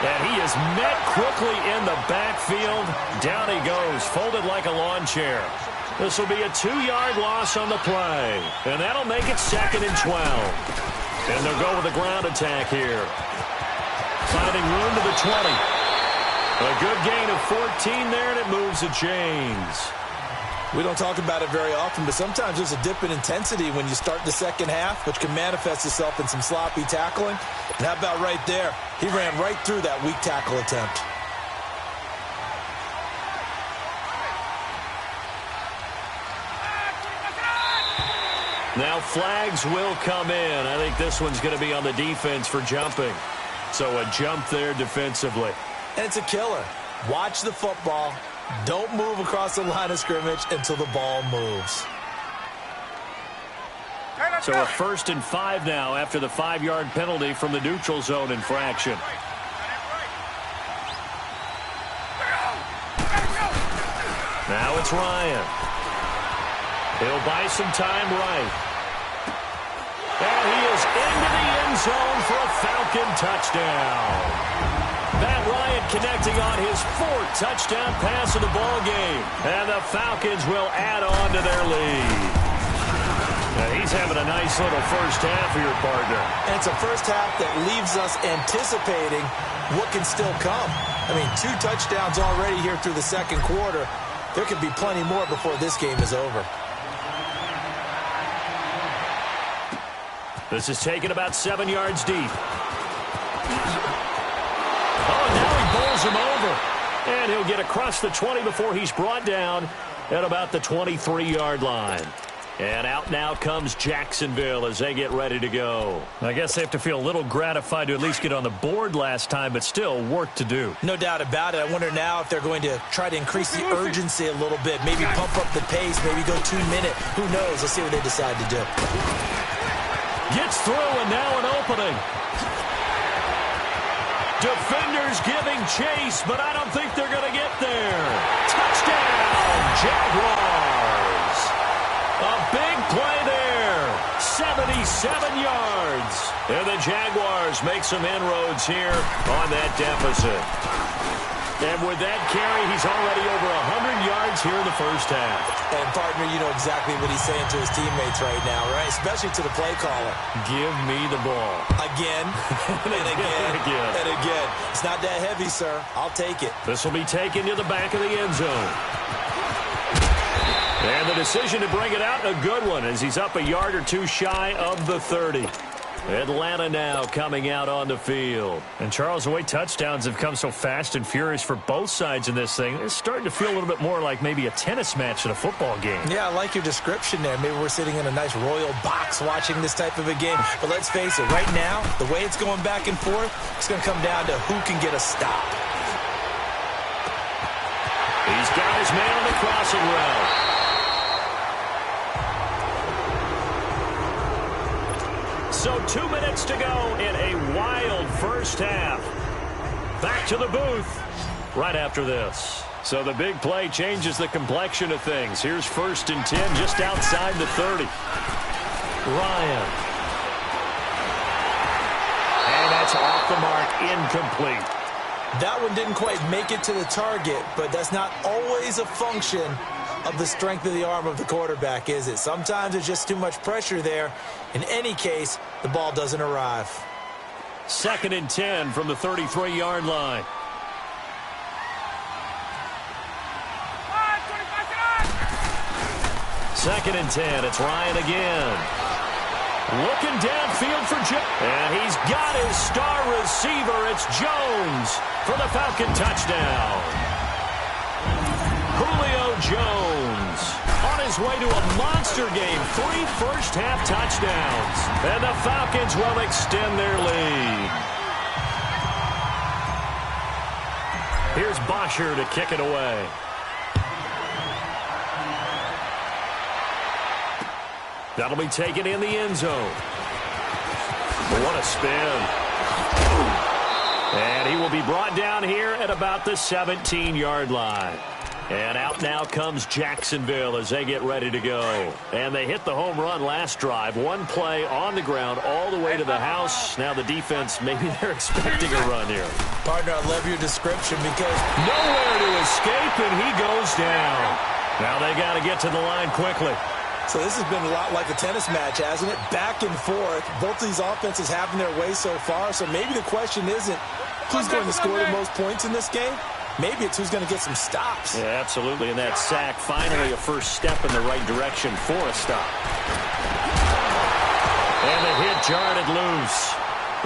And he is met quickly in the backfield. Down he goes, folded like a lawn chair. This will be a 2-yard loss on the play. And that'll make it 2nd and 12. And they'll go with a ground attack here. Finding room to the 20. A good gain of 14 there, and it moves the chains. We don't talk about it very often, but sometimes there's a dip in intensity when you start the second half, which can manifest itself in some sloppy tackling. And how about right there? He ran right through that weak tackle attempt. Now flags will come in. I think this one's going to be on the defense for jumping. So a jump there defensively. And it's a killer. Watch the football. Don't move across the line of scrimmage until the ball moves. Hey, So a 1st and 5 now after the 5-yard penalty from the neutral zone infraction. Now it's Ryan. He'll buy some time right. And he is into the end zone for a Falcon touchdown. Matt Ryan connecting on his 4th touchdown pass of the ball game. And the Falcons will add on to their lead. Now he's having a nice little first half here, partner. And it's a first half that leaves us anticipating what can still come. I mean, 2 touchdowns already here through the second quarter. There could be plenty more before this game is over. This is taken about 7 yards deep. Oh, and now he bowls him over. And he'll get across the 20 before he's brought down at about the 23-yard line. And out now comes Jacksonville as they get ready to go. I guess they have to feel a little gratified to at least get on the board last time, but still work to do. No doubt about it. I wonder now if they're going to try to increase the urgency a little bit, maybe pump up the pace, maybe go 2-minute. Who knows? Let's see what they decide to do. Gets through, and now an opening. Defenders giving chase, but I don't think they're going to get there. Touchdown, Jaguars. A big play there. 77 yards. And the Jaguars make some inroads here on that deficit. And with that carry, he's already over 100 yards here in the first half. And, partner, you know exactly what he's saying to his teammates right now, right? Especially to the play caller. Give me the ball. Again, and again, and again. It's not that heavy, sir. I'll take it. This will be taken to the back of the end zone. And the decision to bring it out, a good one, as he's up a yard or 2 shy of the 30. Atlanta now coming out on the field. And, Charles, the way touchdowns have come so fast and furious for both sides in this thing, it's starting to feel a little bit more like maybe a tennis match at a football game. Yeah, I like your description there. Maybe we're sitting in a nice royal box watching this type of a game. But let's face it, right now, the way it's going back and forth, it's going to come down to who can get a stop. He's got his man on the crossing route. So 2 minutes to go in a wild first half. Back to the booth right after this. So the big play changes the complexion of things. Here's 1st and 10 just outside the 30. Ryan. And that's off the mark, incomplete. That one didn't quite make it to the target, but that's not always a function of the strength of the arm of the quarterback, is it? Sometimes there's just too much pressure there. In any case, the ball doesn't arrive. 2nd and 10 from the 33-yard line. Second and 10. It's Ryan again. Looking downfield for Jones. And he's got his star receiver. It's Jones for the Falcon touchdown. Julio Jones on his way to a monster game. 3 first-half touchdowns. And the Falcons will extend their lead. Here's Bosher to kick it away. That'll be taken in the end zone. What a spin. And he will be brought down here at about the 17-yard line. And out now comes Jacksonville as they get ready to go. And they hit the home run last drive. 1 play on the ground all the way to the house. Now the defense, maybe they're expecting a run here. Partner, I love your description because nowhere to escape, and he goes down. Now they got to get to the line quickly. So this has been a lot like a tennis match, hasn't it? Back and forth. Both of these offenses having their way so far. So maybe the question isn't who's going to score the most points in this game. Maybe it's who's going to get some stops. Yeah, absolutely. And that sack, finally a first step in the right direction for a stop. And the hit jarred it loose.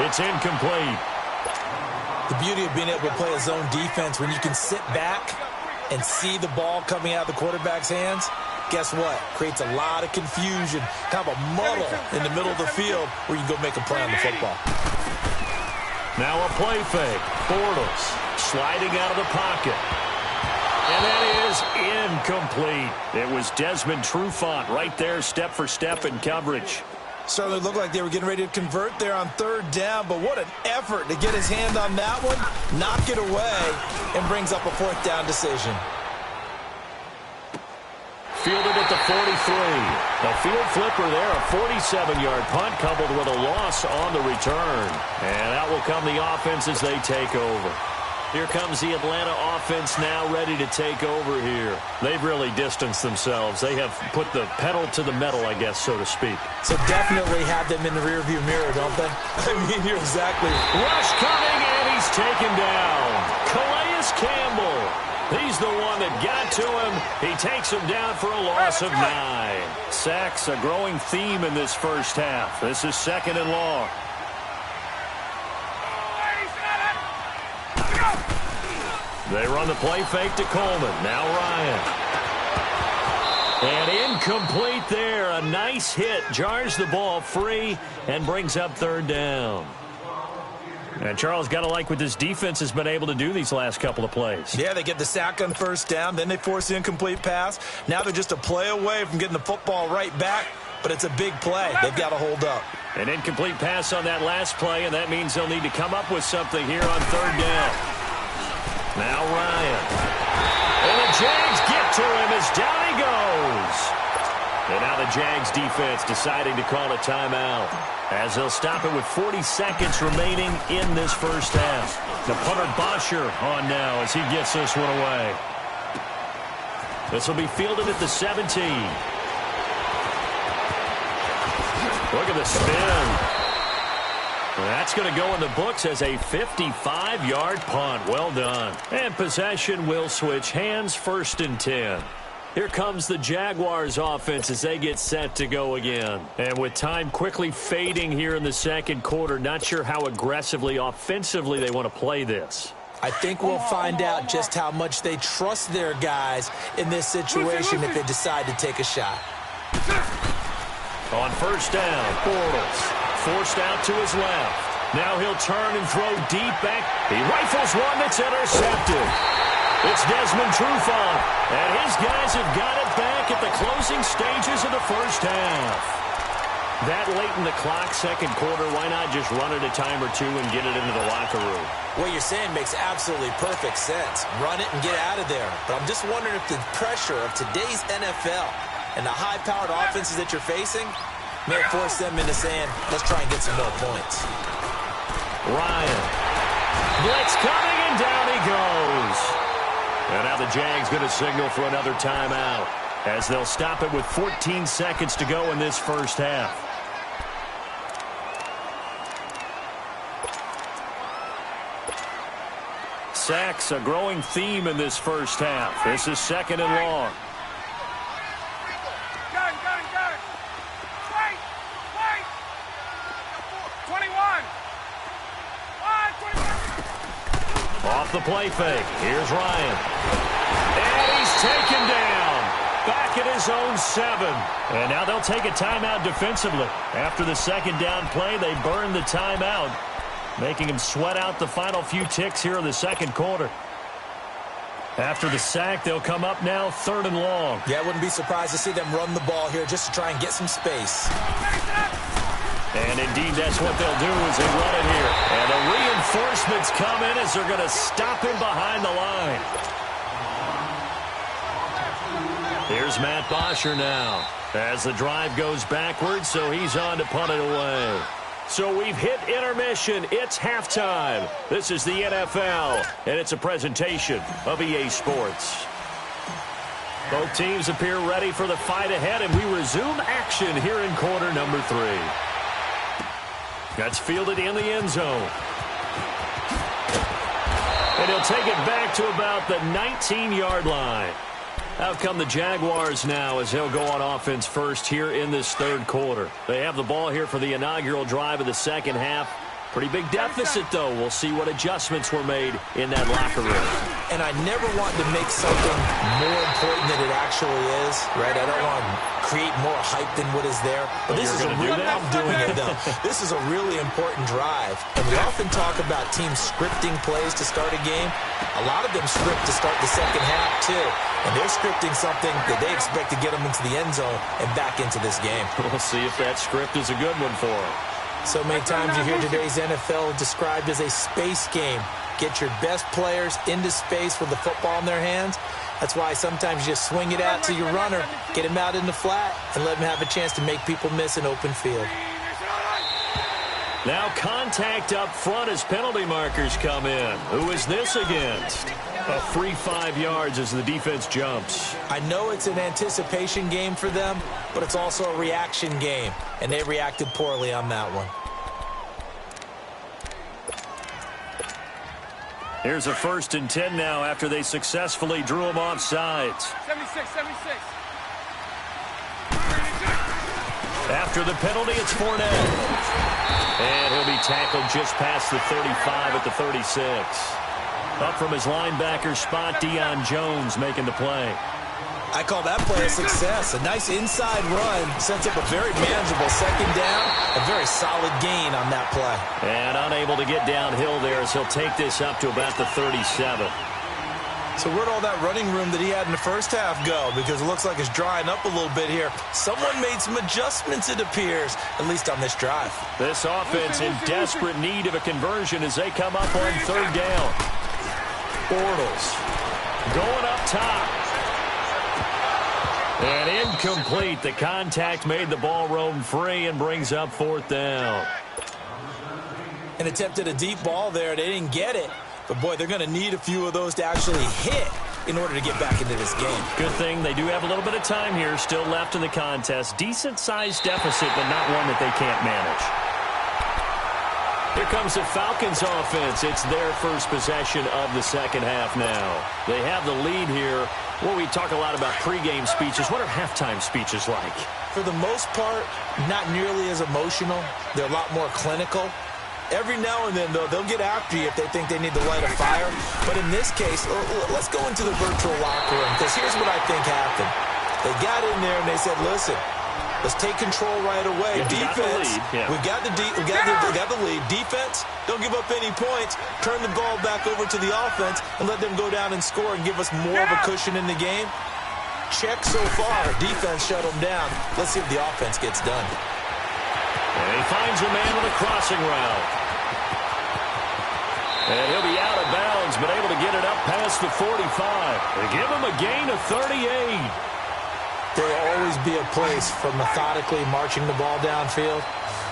It's incomplete. The beauty of being able to play a zone defense when you can sit back and see the ball coming out of the quarterback's hands, guess what? Creates a lot of confusion, kind of a muddle in the middle of the field where you can go make a play on the football. Now a play fake. Bortles sliding out of the pocket. And that is incomplete. It was Desmond Trufant right there, step for step in coverage. Certainly looked like they were getting ready to convert there on third down, but what an effort to get his hand on that one, knock it away, and brings up a fourth down decision. Fielded at the 43. A field flipper there, a 47-yard punt coupled with a loss on the return. And out will come the offense as they take over. Here comes the Atlanta offense now ready to take over here. They've really distanced themselves. They have put the pedal to the metal, I guess, so to speak. So definitely have them in the rearview mirror, don't they? I mean, you're exactly. Rush coming, and he's taken down. Calais Campbell. He's the one that got to him. He takes him down for a loss of 9. Sacks, a growing theme in this first half. This is 2nd and long. They run the play fake to Coleman. Now Ryan. And incomplete there. A nice hit. Jars the ball free and brings up 3rd down. And Charles, got to like what this defense has been able to do these last couple of plays. Yeah, they get the sack on 1st down, then they force the incomplete pass. Now they're just a play away from getting the football right back, but it's a big play. They've got to hold up. An incomplete pass on that last play, and that means they'll need to come up with something here on 3rd down. Now Ryan. And the Jags get to him as down he goes. And now the Jags defense deciding to call a timeout as they'll stop it with 40 seconds remaining in this first half. The punter Bosher on now as he gets this one away. This will be fielded at the 17. Look at the spin. That's going to go in the books as a 55-yard punt. Well done. And possession will switch hands, 1st and 10. Here comes the Jaguars offense as they get set to go again. And with time quickly fading here in the 2nd quarter, not sure how aggressively, offensively they want to play this. I think we'll find out just how much they trust their guys in this situation if they decide to take a shot. On 1st down, Bortles forced out to his left. Now he'll turn and throw deep back. He rifles one that's intercepted. It's Desmond Trufant, and his guys have got it back at the closing stages of the first half. That late in the clock, 2nd quarter, why not just run it a time or two and get it into the locker room? What you're saying makes absolutely perfect sense. Run it and get out of there. But I'm just wondering if the pressure of today's NFL and the high-powered offenses that you're facing may force them into saying, let's try and get some more points. Ryan. Blitz coming, and down he goes. And now the Jags going to signal for another timeout as they'll stop it with 14 seconds to go in this first half. Sacks, a growing theme in this first half. This is 2nd and long. Off the play fake. Here's Ryan. And he's taken down. Back at his own 7. And now they'll take a timeout defensively. After the 2nd down play, they burn the timeout, making him sweat out the final few ticks here in the 2nd quarter. After the sack, they'll come up now 3rd and long. Yeah, I wouldn't be surprised to see them run the ball here just to try and get some space. And indeed, that's what they'll do as they run it here. And the reinforcements come in as they're going to stop him behind the line. Here's Matt Bosher now as the drive goes backwards, so he's on to punt it away. So we've hit intermission. It's halftime. This is the NFL, and it's a presentation of EA Sports. Both teams appear ready for the fight ahead, and we resume action here in quarter number 3. That's fielded in the end zone. And he'll take it back to about the 19-yard line. Out come the Jaguars now as they'll go on offense first here in this 3rd quarter. They have the ball here for the inaugural drive of the 2nd half. Pretty big deficit, though. We'll see what adjustments were made in that locker room. And I never want to make something more important than it actually is, right? I don't want to create more hype than what is there. But this is a real, I'm doing it, though. This is a really important drive. And we often talk about teams scripting plays to start a game. A lot of them script to start the second half, too. And they're scripting something that they expect to get them into the end zone and back into this game. We'll see if that script is a good one for them. So many times you hear today's NFL described as a space game. Get your best players into space with the football in their hands. That's why sometimes you just swing it out to your runner, get him out in the flat, and let him have a chance to make people miss an open field. Now contact up front as penalty markers come in. Who is this against? A free 5 yards as the defense jumps. I know it's an anticipation game for them, but it's also a reaction game, and they reacted poorly on that one. Here's a 1st and 10 now after they successfully drew him off sides. 76. After the penalty, it's Fournette. And he'll be tackled just past the 35 at the 36. Up from his linebacker spot, Deion Jones making the play. I call that play a success. A nice inside run sets up a very manageable second down. A very solid gain on that play. And unable to get downhill there as he'll take this up to about the 37. So where'd all that running room that he had in the first half go? Because it looks like it's drying up a little bit here. Someone made some adjustments, it appears, at least on this drive. This offense in desperate need of a conversion as they come up on 3rd down. Bortles going up top. And incomplete. The contact made the ball roam free and brings up 4th down. And attempted a deep ball there. They didn't get it. But, boy, they're going to need a few of those to actually hit in order to get back into this game. Good thing they do have a little bit of time here still left in the contest. Decent-sized deficit, but not one that they can't manage. Here comes the Falcons offense. It's their first possession of the second half now. They have the lead here. Well, we talk a lot about pregame speeches. What are halftime speeches like? For the most part, not nearly as emotional. They're a lot more clinical. Every now and then, though, they'll get after you if they think they need to light a fire. But in this case, let's go into the virtual locker room, because here's what I think happened. They got in there and they said, listen, let's take control right away. Defense, we got the lead. Defense, don't give up any points. Turn the ball back over to the offense and let them go down and score and give us more of a cushion in the game. Check so far. Defense shut them down. Let's see if the offense gets done. And he finds a man with a crossing route. And he'll be out of bounds, but able to get it up past the 45. They give him a gain of 38. There will always be a place for methodically marching the ball downfield.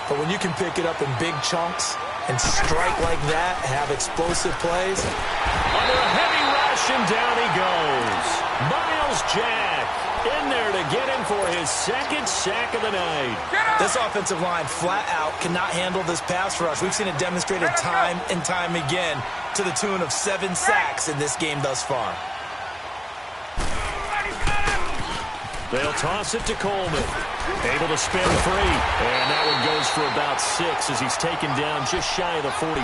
But when you can pick it up in big chunks and strike like that, have explosive plays. Under a heavy rush, and down he goes. Miles Jack in there to get him for his 2nd sack of the night. This offensive line flat out cannot handle this pass rush. We've seen it demonstrated time and time again to the tune of 7 sacks in this game thus far. They'll toss it to Coleman. Able to spin free. And that one goes for about 6 as he's taken down just shy of the 45.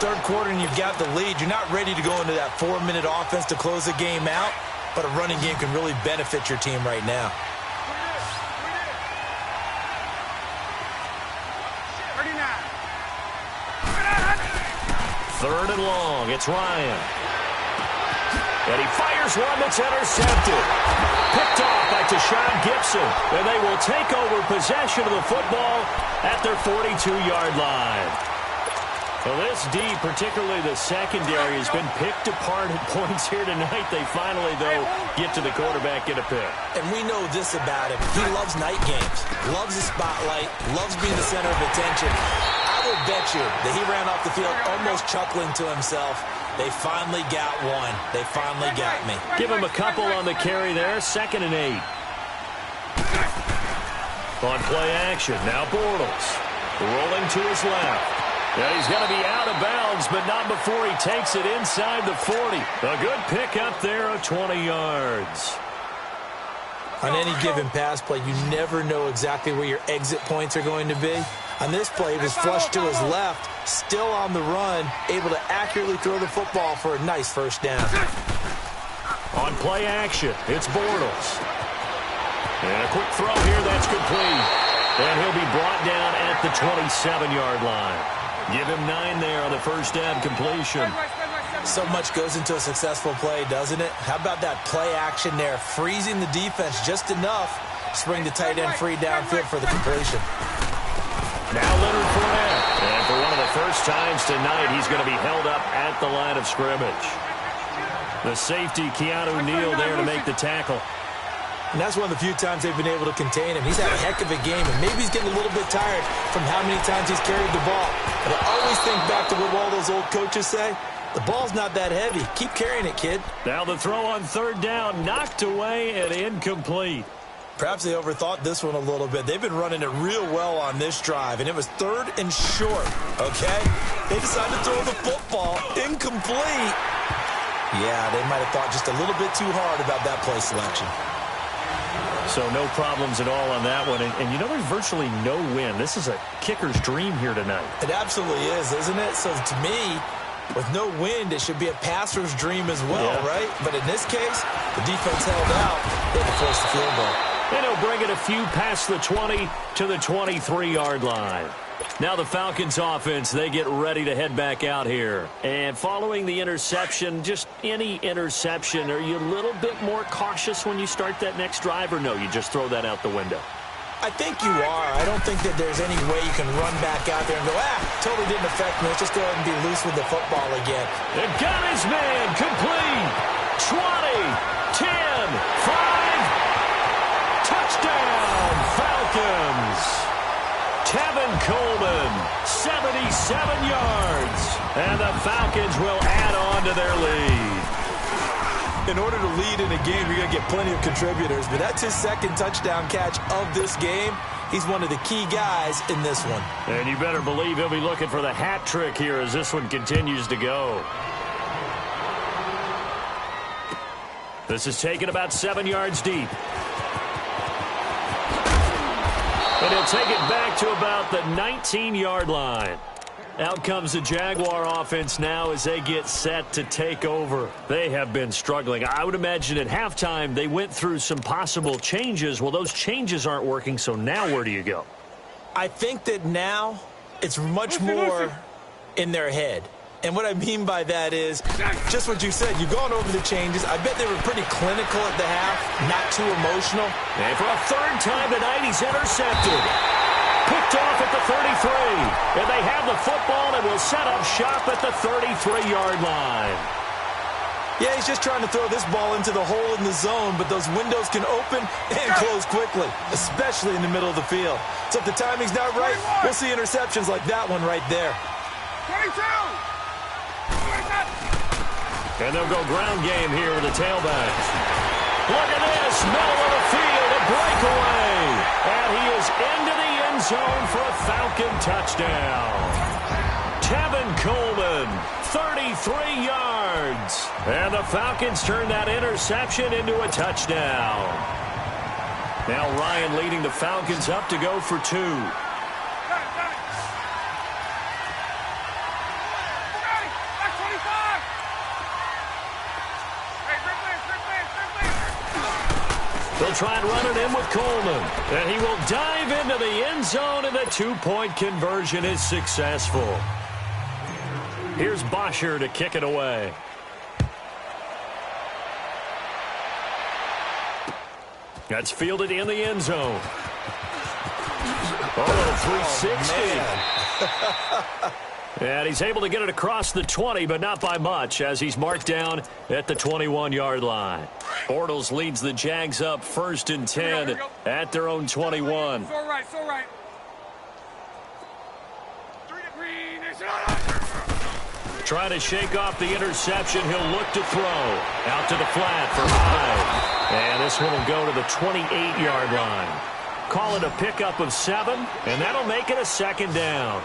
3rd quarter and you've got the lead. You're not ready to go into that 4-minute offense to close the game out. But a running game can really benefit your team right now. 3rd and long. It's Ryan. And he fires one that's intercepted. Picked off by Tashawn Gibson. And they will take over possession of the football at their 42-yard line. Well, this D, particularly the secondary, has been picked apart at points here tonight. They finally, though, get to the quarterback, get a pick. And we know this about him. He loves night games, loves the spotlight, loves being the center of attention. I will bet you that he ran off the field almost chuckling to himself. They finally got one. They finally got me. Give him a couple on the carry there. 2nd and 8. On play action, now Bortles. Rolling to his left. Yeah, he's going to be out of bounds, but not before he takes it inside the 40. A good pickup there of 20 yards. On any given pass play, you never know exactly where your exit points are going to be. On this play, he was flushed to his left, still on the run, able to accurately throw the football for a nice first down. On play action, it's Bortles. And a quick throw here, that's complete. And he'll be brought down at the 27-yard line. Give him 9 there on the first down completion. So much goes into a successful play, doesn't it? How about that play action there, freezing the defense just enough to bring the tight end free downfield for the completion. Now Leonard Fournette. And for one of the first times tonight, he's going to be held up at the line of scrimmage. The safety, Keanu Neal, there to make the tackle. And that's one of the few times they've been able to contain him. He's had a heck of a game, and maybe he's getting a little bit tired from how many times he's carried the ball. But I always think back to what all those old coaches say. The ball's not that heavy. Keep carrying it, kid. Now the throw on third down, knocked away and incomplete. Perhaps they overthought this one a little bit. They've been running it real well on this drive, and it was 3rd and short, okay? They decided to throw the football incomplete. Yeah, they might have thought just a little bit too hard about that play selection. So no problems at all on that one. And you know, there's virtually no win. This is a kicker's dream here tonight. It absolutely is, isn't it? So to me, with no wind, it should be a passer's dream as well, right? But in this case, the defense held out. They had to force the field goal. And he'll bring it a few past the 20 to the 23-yard line. Now the Falcons offense, they get ready to head back out here. And following the interception, just any interception, are you a little bit more cautious when you start that next drive, or no, you just throw that out the window? I think you are. I don't think that there's any way you can run back out there and go, totally didn't affect me. Let's just go ahead and be loose with the football again. It got his man, complete. 20, 10, 5. Touchdown, Falcons. Tevin Coleman, 77 yards. And the Falcons will add on to their lead. In order to lead in a game, you're going to get plenty of contributors, but that's his 2nd touchdown catch of this game. He's one of the key guys in this one. And you better believe he'll be looking for the hat trick here as this one continues to go. This is taken about 7 yards deep. And he'll take it back to about the 19-yard line. Out comes the Jaguar offense now as they get set to take over. They have been struggling. I would imagine at halftime they went through some possible changes. Well, those changes aren't working, so now where do you go? I think that now it's much more in their head. And what I mean by that is just what you said. You've gone over the changes. I bet they were pretty clinical at the half, not too emotional. And for a 3rd time tonight, he's intercepted. Picked off at the 33. And they have the football and will set up shop at the 33-yard line. Yeah, he's just trying to throw this ball into the hole in the zone, but those windows can open and close quickly, especially in the middle of the field. So if the timing's not right, we'll see interceptions like that one right there. 22! And they'll go ground game here with the tailbacks. Look at this, middle of the field, a breakaway. And he is into the end zone for a Falcon touchdown. Tevin Coleman, 33 yards. And the Falcons turn that interception into a touchdown. Now Ryan leading the Falcons up to go for 2. They'll try and run it in with Coleman. And he will dive into the end zone, and the 2-point conversion is successful. Here's Bosher to kick it away. That's fielded in the end zone. Oh, 360. And he's able to get it across the 20, but not by much, as he's marked down at the 21-yard line. Bortles leads the Jags up 1st and 10 at their own 21. So right. Trying to shake off the interception. He'll look to throw. Out to the flat for Hyde. And this one will go to the 28-yard line. Call it a pickup of 7, and that'll make it a 2nd down.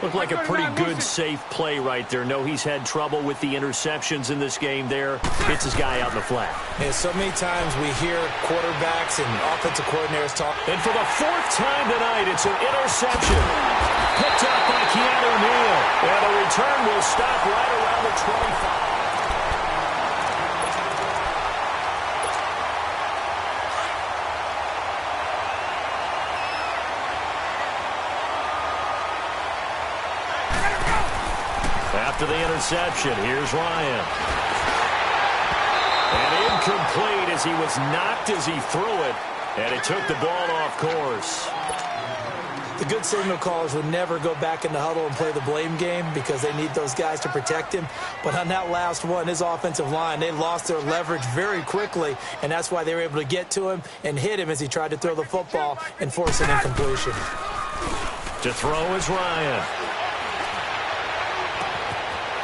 Looked like a pretty good, safe play right there. No, he's had trouble with the interceptions in this game there. Hits his guy out in the flat. Yeah, so many times we hear quarterbacks and offensive coordinators talk. And for the fourth time tonight, it's an interception. Picked up by Keanu Neal. And the return will stop right around the 25. After the interception, here's Ryan. And incomplete as he was knocked as he threw it. And it took the ball off course. The good signal callers would never go back in the huddle and play the blame game because they need those guys to protect him. But on that last one, his offensive line, they lost their leverage very quickly, and that's why they were able to get to him and hit him as he tried to throw the football and force an incompletion. To throw is Ryan.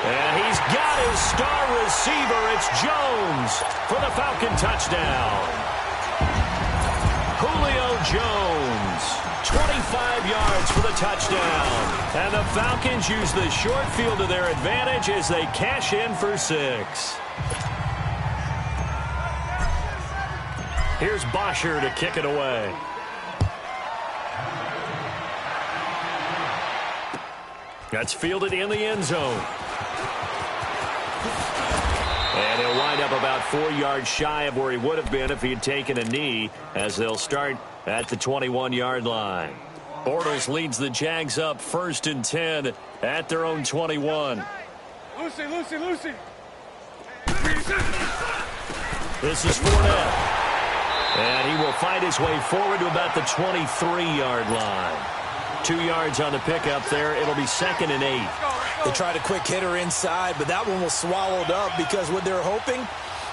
And he's got his star receiver. It's Jones for the Falcon touchdown. Julio Jones, 25 yards for the touchdown. And the Falcons use the short field to their advantage as they cash in for 6. Here's Bosher to kick it away. That's fielded in the end zone. And he'll wind up about 4 yards shy of where he would have been if he had taken a knee, as they'll start at the 21-yard line. Bortles leads the Jags up 1st and 10 at their own 21. Lucy. This is Fournette. And he will find his way forward to about the 23-yard line. 2 yards on the pickup there. It'll be 2nd and 8. They tried a quick hitter inside, but that one was swallowed up because what they're hoping,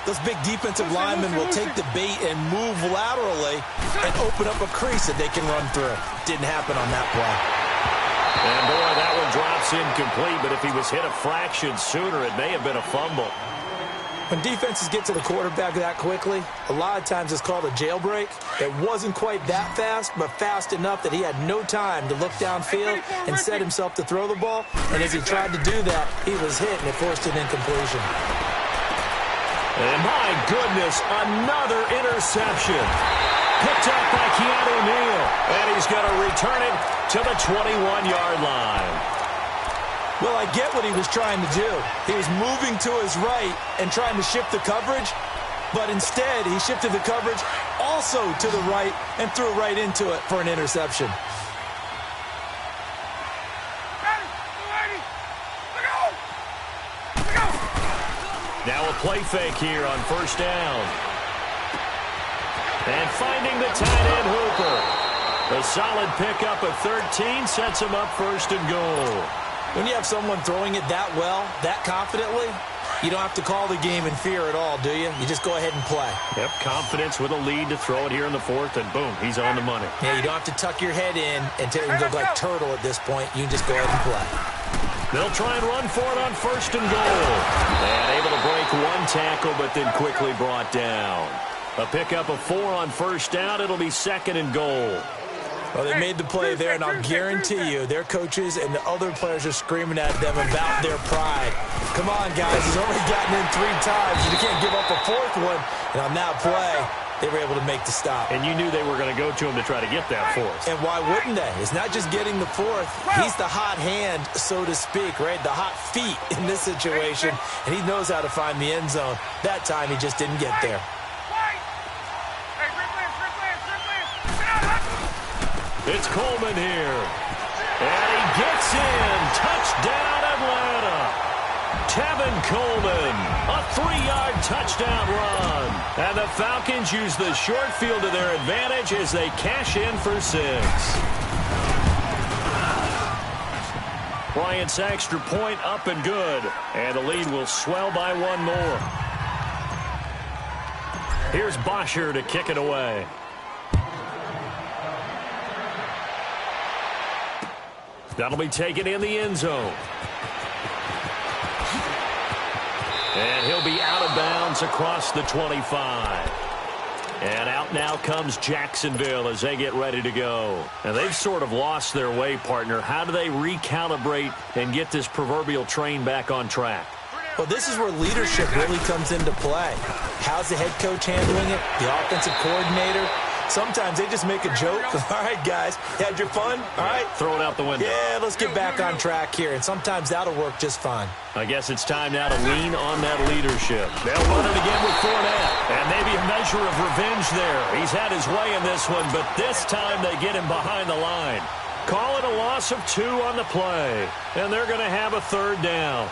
those big defensive linemen will take the bait and move laterally and open up a crease that they can run through. Didn't happen on that play. And boy, that one drops incomplete, but if he was hit a fraction sooner, it may have been a fumble. When defenses get to the quarterback that quickly, a lot of times it's called a jailbreak. It wasn't quite that fast, but fast enough that he had no time to look downfield and set himself to throw the ball. And as he tried to do that, he was hit, and it forced an incompletion. And my goodness, another interception. Picked up by Keanu Neal. And he's going to return it to the 21-yard line. Well, I get what he was trying to do. He was moving to his right and trying to shift the coverage, but instead he shifted the coverage also to the right and threw right into it for an interception. Now a play fake here on 1st down. And finding the tight end Hooper. A solid pickup of 13 sets him up 1st and goal. When you have someone throwing it that well, that confidently, you don't have to call the game in fear at all, do you? You just go ahead and play. Yep, confidence with a lead to throw it here in the 4th, and boom, he's on the money. Yeah, you don't have to tuck your head in and look like turtle at this point. You can just go ahead and play. They'll try and run for it on 1st and goal. And able to break one tackle, but then quickly brought down. A pickup of 4 on 1st down. It'll be 2nd and goal. Well, they made the play there, and I'll guarantee you their coaches and the other players are screaming at them about their pride. Come on, guys. He's already gotten in 3 times. You can't give up a 4th one. And on that play, they were able to make the stop. And you knew they were going to go to him to try to get that 4th. And why wouldn't they? It's not just getting the 4th. He's the hot hand, so to speak, right? The hot feet in this situation. And he knows how to find the end zone. That time, he just didn't get there. It's Coleman here. And he gets in. Touchdown, Atlanta. Tevin Coleman, a 3-yard touchdown run. And the Falcons use the short field to their advantage as they cash in for 6. Bryant's extra point up and good. And the lead will swell by 1 more. Here's Bosher to kick it away. That'll be taken in the end zone. And he'll be out of bounds across the 25. And out now comes Jacksonville as they get ready to go. And they've sort of lost their way, partner. How do they recalibrate and get this proverbial train back on track? Well, this is where leadership really comes into play. How's the head coach handling it? The offensive coordinator? Sometimes they just make a joke. All right, guys, you had your fun? All right. Throw it out the window. Yeah, let's get back on track here. And sometimes that'll work just fine. I guess it's time now to lean on that leadership. They'll run it again with Fournette. And maybe a measure of revenge there. He's had his way in this one, but this time they get him behind the line. Call it a loss of 2 on the play. And they're going to have a 3rd down.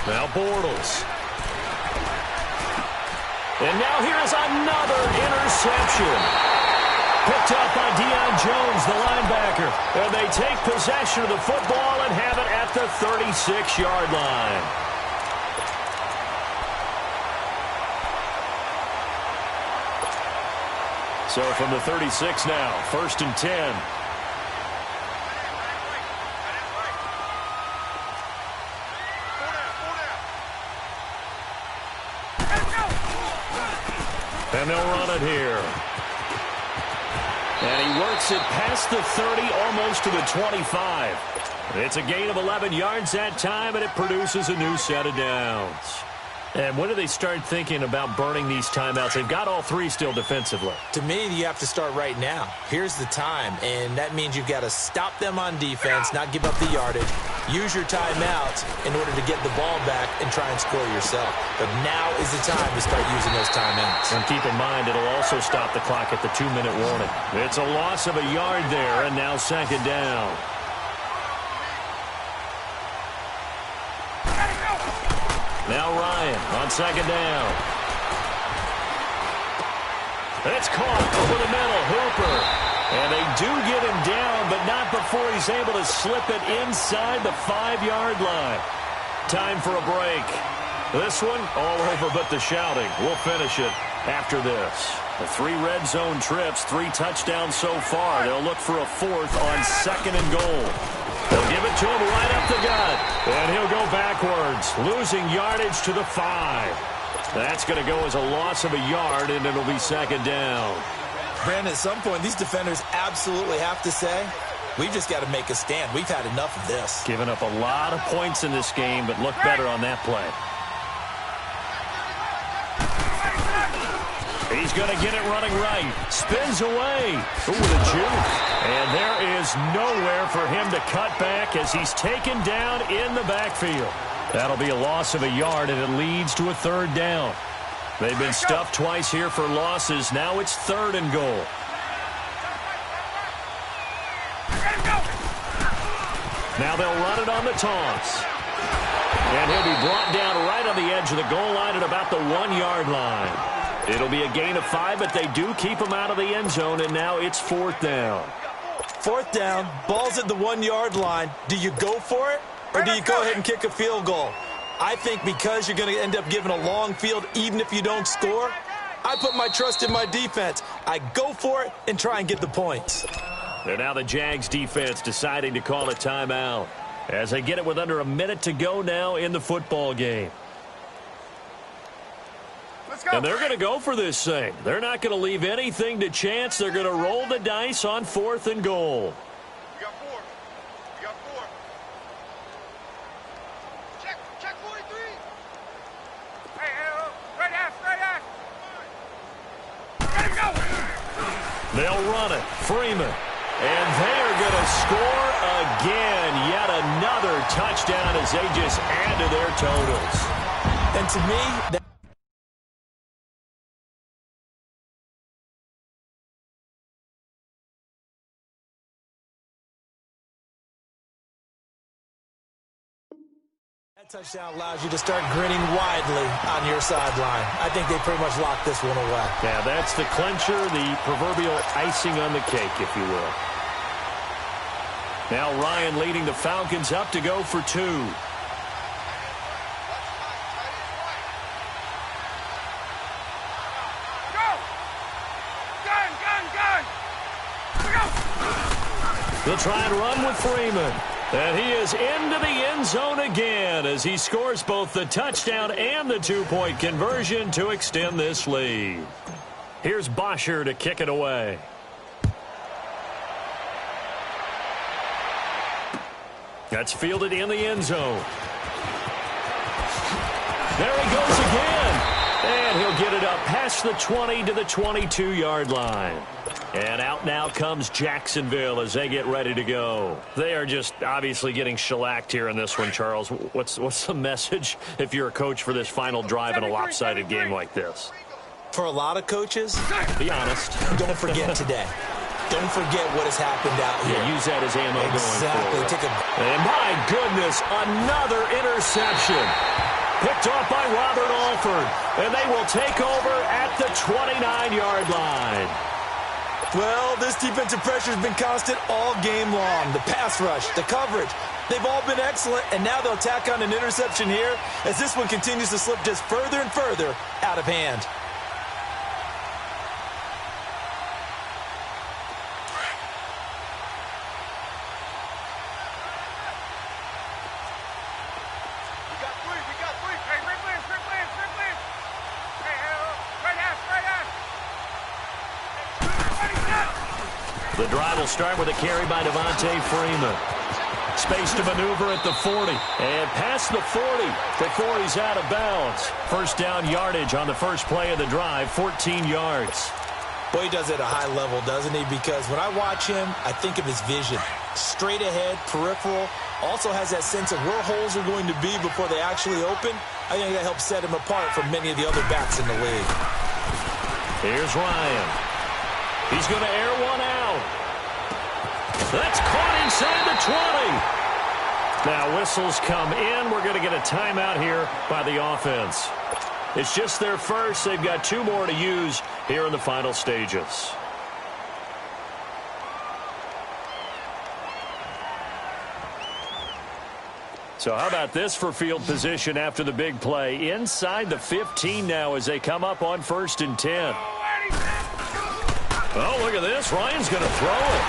Now Bortles. And now here's another interception. Picked up by Deion Jones, the linebacker. And they take possession of the football and have it at the 36-yard line. So from the 36 now, 1st and 10. And they'll run it here. And he works it past the 30, almost to the 25. It's a gain of 11 yards that time, and it produces a new set of downs. And when do they start thinking about burning these timeouts? They've got all 3 still defensively. To me, you have to start right now. Here's the time, and that means you've got to stop them on defense, not give up the yardage, use your timeouts in order to get the ball back and try and score yourself. But now is the time to start using those timeouts. And keep in mind, it'll also stop the clock at the 2-minute warning. It's a loss of a yard there, and now 2nd down. Now Ryan on 2nd down. It's caught over the middle. Hooper. And they do get him down, but not before he's able to slip it inside the 5-yard line. Time for a break. This one all over but the shouting. We'll finish it after this. The 3 red zone trips, 3 touchdowns so far. They'll look for a 4th on 2nd and goal. They'll give it to him right up the gut. And he'll go backwards, losing yardage to the 5. That's going to go as a loss of a yard, and it'll be 2nd down. Brandon, at some point, these defenders absolutely have to say, we've just got to make a stand. We've had enough of this. Giving up a lot of points in this game, but look better on that play. He's going to get it running right. Spins away. Ooh, with a juke. And there is nowhere for him to cut back as he's taken down in the backfield. That'll be a loss of a yard, and it leads to a 3rd down. They've been stuffed twice here for losses. Now it's 3rd and goal. Now they'll run it on the toss. And he'll be brought down right on the edge of the goal line at about the 1-yard line. It'll be a gain of 5, but they do keep him out of the end zone, and now it's 4th down. 4th down, ball's at the 1-yard line. Do you go for it, or do you go ahead and kick a field goal? I think because you're going to end up giving a long field, even if you don't score, I put my trust in my defense. I go for it and try and get the points. They're now the Jags defense deciding to call a timeout as they get it with under a minute to go now in the football game. And they're going to go for this thing. They're not going to leave anything to chance. They're going to roll the dice on 4th and goal. You got 4. You got 4. Check 43. Hey, straight ass. Let him go. They'll run it. Freeman. And they are going to score again. Yet another touchdown as they just add to their totals. And to me, that touchdown allows you to start grinning widely on your sideline. I think they pretty much locked this one away. Yeah, that's the clincher, the proverbial icing on the cake, if you will. Now Ryan leading the Falcons up to go for 2. They'll try and run with Freeman. And he is into the end zone again as he scores both the touchdown and the two-point conversion to extend this lead. Here's Bosher to kick it away. That's fielded in the end zone. There he goes again. And he'll get it up past the 20 to the 22-yard line. And out now comes Jacksonville as they get ready to go. They are just obviously getting shellacked here in this one, Charles. What's the message if you're a coach for this final drive in a lopsided game like this? For a lot of coaches, be honest. Don't forget today. Don't forget what has happened out here. Yeah, use that as ammo going forward. Exactly. And my goodness, another interception. Picked off by Robert Alford. And they will take over at the 29-yard line. Well, this defensive pressure has been constant all game long. The pass rush, the coverage, they've all been excellent, and now they'll tack on an interception here as this one continues to slip just further and further out of hand. The drive will start with a carry by Devontae Freeman. Space to maneuver at the 40. And past the 40 before he's out of bounds. First down yardage on the first play of the drive, 14 yards. Boy, he does it at a high level, doesn't he? Because when I watch him, I think of his vision. Straight ahead, peripheral. Also has that sense of where holes are going to be before they actually open. I think that helps set him apart from many of the other backs in the league. Here's Ryan. He's going to air one out. That's caught inside the 20. Now whistles come in. We're going to get a timeout here by the offense. It's just their first. They've got two more to use here in the final stages. So how about this for field position after the big play? Inside the 15 now as they come up on 1st and 10. Oh, look at this. Ryan's going to throw it.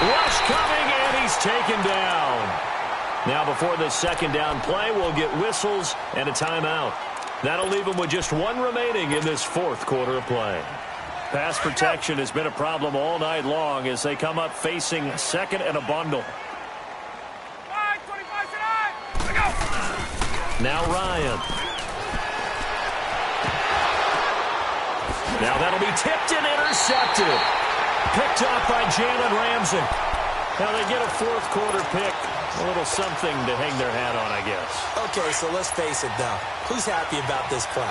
Rush coming, and he's taken down. Now before the second down play, we'll get whistles and a timeout. That'll leave them with just one remaining in this fourth quarter of play. Pass protection has been a problem all night long as they come up facing second and a bundle. Now Ryan. Now that'll be tipped and intercepted. Picked off by Jalen Ramsey. Now they get a fourth quarter pick. A little something to hang their hat on, I guess. Okay, so let's face it, though. Who's happy about this play?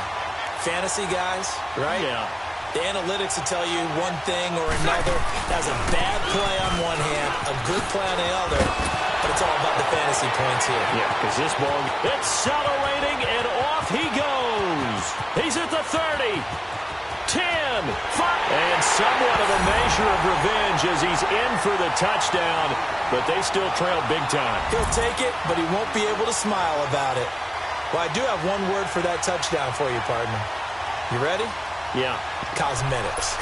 Fantasy guys, right? Yeah. The analytics will tell you one thing or another. That's a bad play on one hand, a good play on the other. But it's all about the fantasy points here. Yeah, because this ball, accelerating, and off he goes. He's at the 30. 10, 5, and somewhat of a measure of revenge as he's in for the touchdown, but they still trail big time. He'll take it, but he won't be able to smile about it. Well, I do have one word for that touchdown for you, partner. You ready? Yeah. Cosmetics.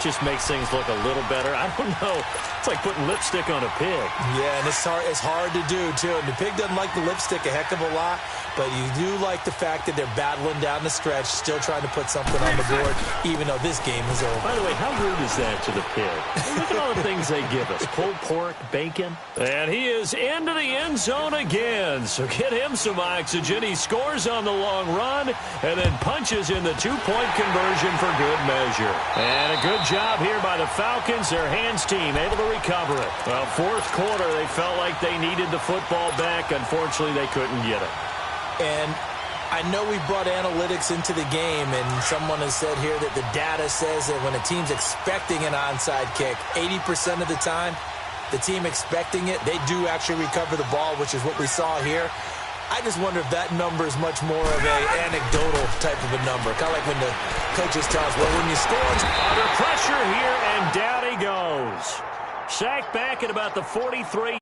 Just makes things look a little better. I don't know. It's like putting lipstick on a pig. Yeah, and it's hard to do, too. And the pig doesn't like the lipstick a heck of a lot, but you do like the fact that they're battling down the stretch, still trying to put something on the board, even though this game is over. By the way, how rude is that to the pig? Look at all the things they give us. Pulled pork, bacon. And he is into the end zone again, so get him some oxygen. He scores on the long run and then punches in the two-point conversion for good measure. And a good job here by the Falcons, their hands team, able to recover it. Well, fourth quarter, they felt like they needed the football back. Unfortunately, they couldn't get it. And I know we brought analytics into the game, and someone has said here that the data says that when a team's expecting an onside kick, 80% of the time, the team expecting it, they do actually recover the ball, which is what we saw here. I just wonder if that number is much more of an anecdotal type of a number. Kind of like when the coaches tell us, well, when you score... Under pressure here, and down he goes. Sacked back at about the 43.